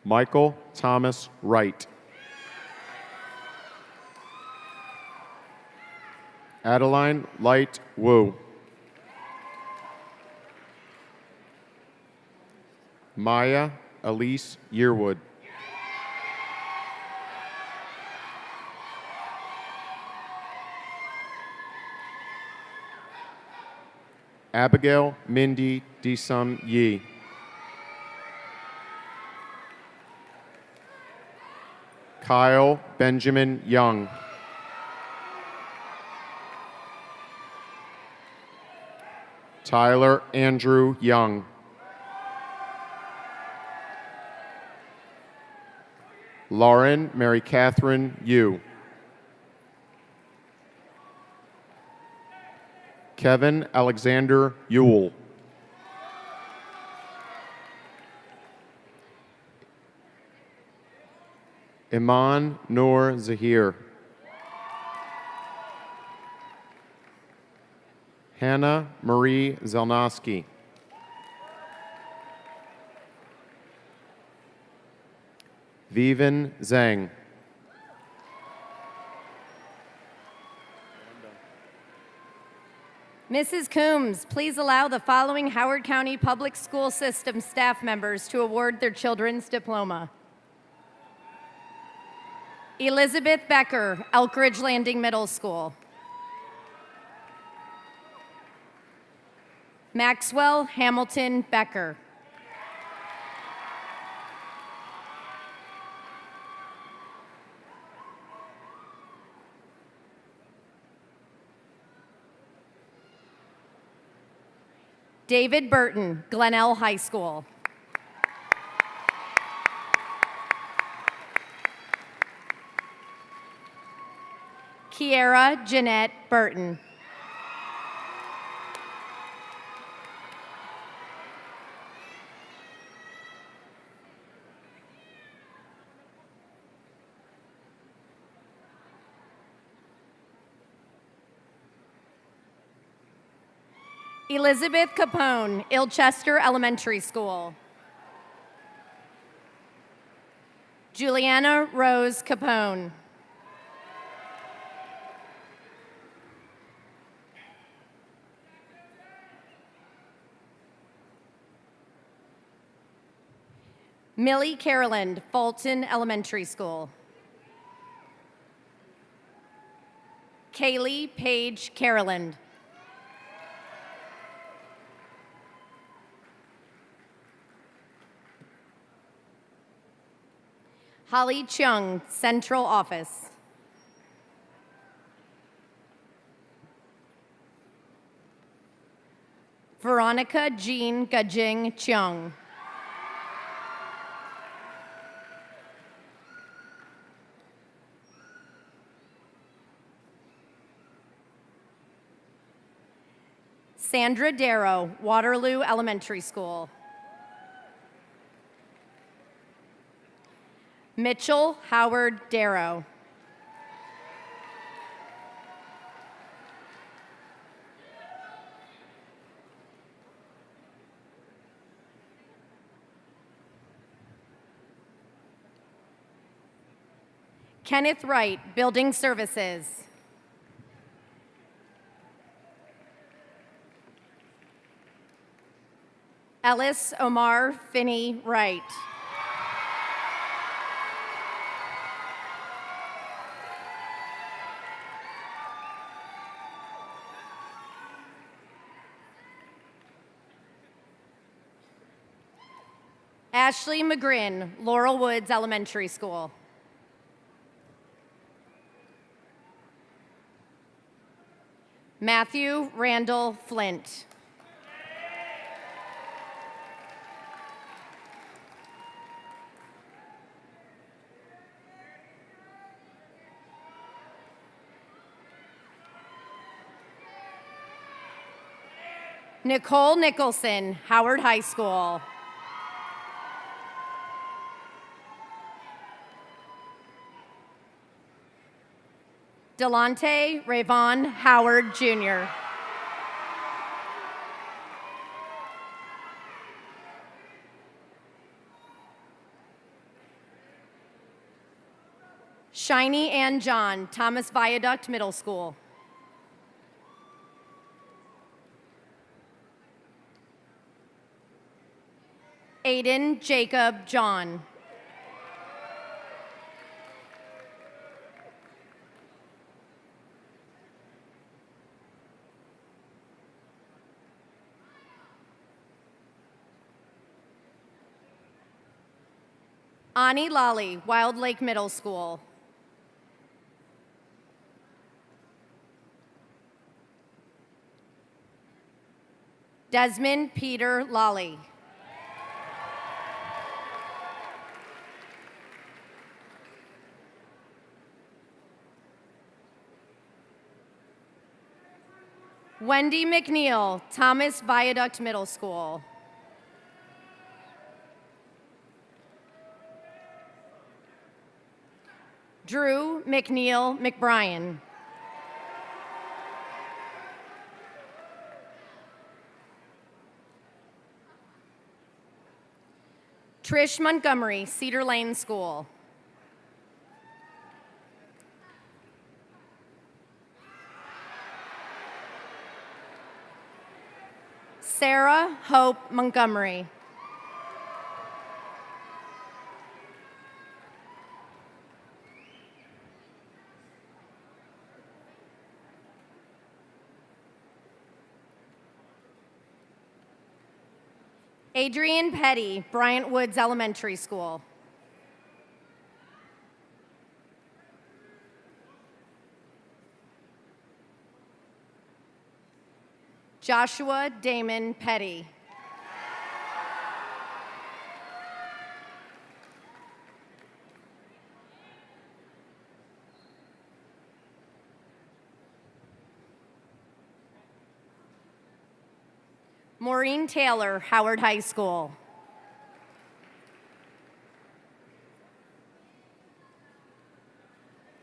Michael Thomas Wright. Adeline Light Wu. Maya Elise Yearwood. Abigail Mindy Disum Yi. Kyle Benjamin Young. Tyler Andrew Young. Lauren Mary Catherine Yu. Kevin Alexander Ewell. Iman Noor Zahir. Hannah Marie Zelnowski. Vivian Zhang. Mrs. Coombs, please allow the following Howard County Public School System staff members to award their children's diploma. Elizabeth Becker, Elk Ridge Landing Middle School. Maxwell Hamilton Becker. David Burton, Glenelg High School. Kiera Jeanette Burton. Elizabeth Capone, Ilchester Elementary School. Juliana Rose Capone. Millie Caroland, Fulton Elementary School. Kaylee Page Caroland. Holly Chung, Central Office. Veronica Jean Gajing Chung. Sandra Darrow, Waterloo Elementary School. Mitchell Howard Darrow. Kenneth Wright, Building Services. Ellis Omar Finney Wright. Ashley McGrin, Laurel Woods Elementary School. Matthew Randall Flint. Nicole Nicholson, Howard High School. Delonte Rayvon Howard Jr. Shiny Ann John, Thomas Viaduct Middle School. Aiden Jacob John. Ani Lally, Wild Lake Middle School. Desmond Peter Lally. Wendy McNeil, Thomas Viaduct Middle School. Drew McNeil McBrien. Trish Montgomery, Cedar Lane School. Sarah Hope Montgomery. Adrian Petty, Bryant Woods Elementary School. Joshua Damon Petty. Maureen Taylor, Howard High School.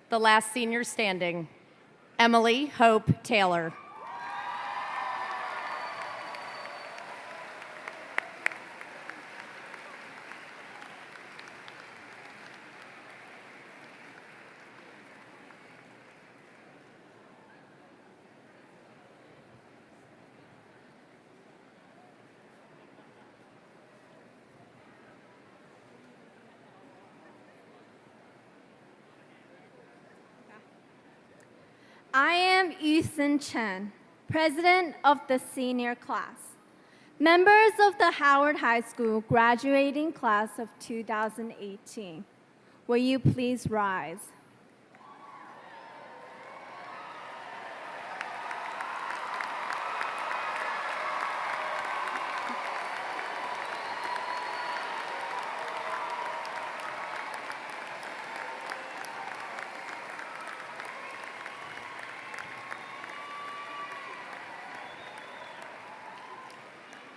The last senior standing, Emily Hope Taylor. I am Yusun Chen, President of the senior class. Members of the Howard High School graduating class of 2018, will you please rise?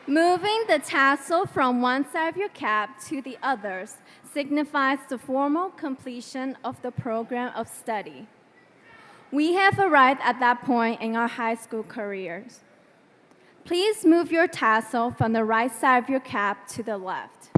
Moving the tassel from one side of your cap to the others signifies the formal completion of the program of study. We have arrived at that point in our high school careers. Please move your tassel from the right side of your cap to the left.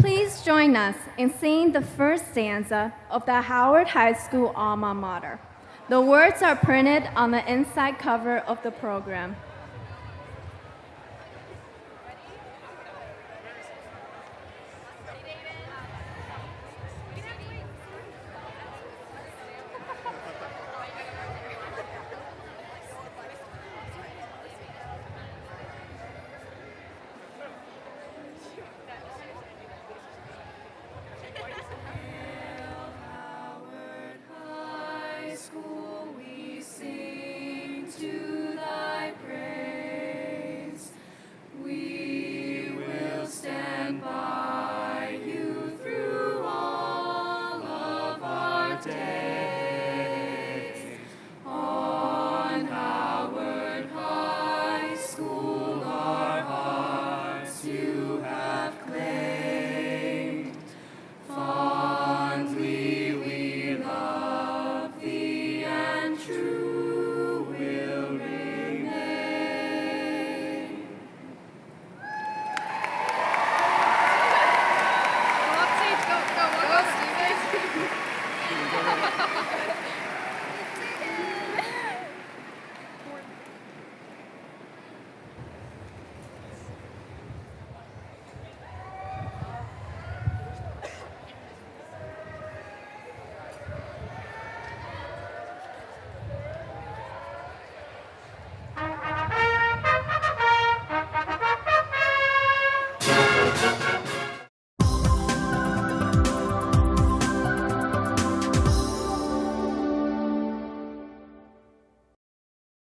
Please join us in singing the first stanza of the Howard High School alma mater. The words are printed on the inside cover of the program. School.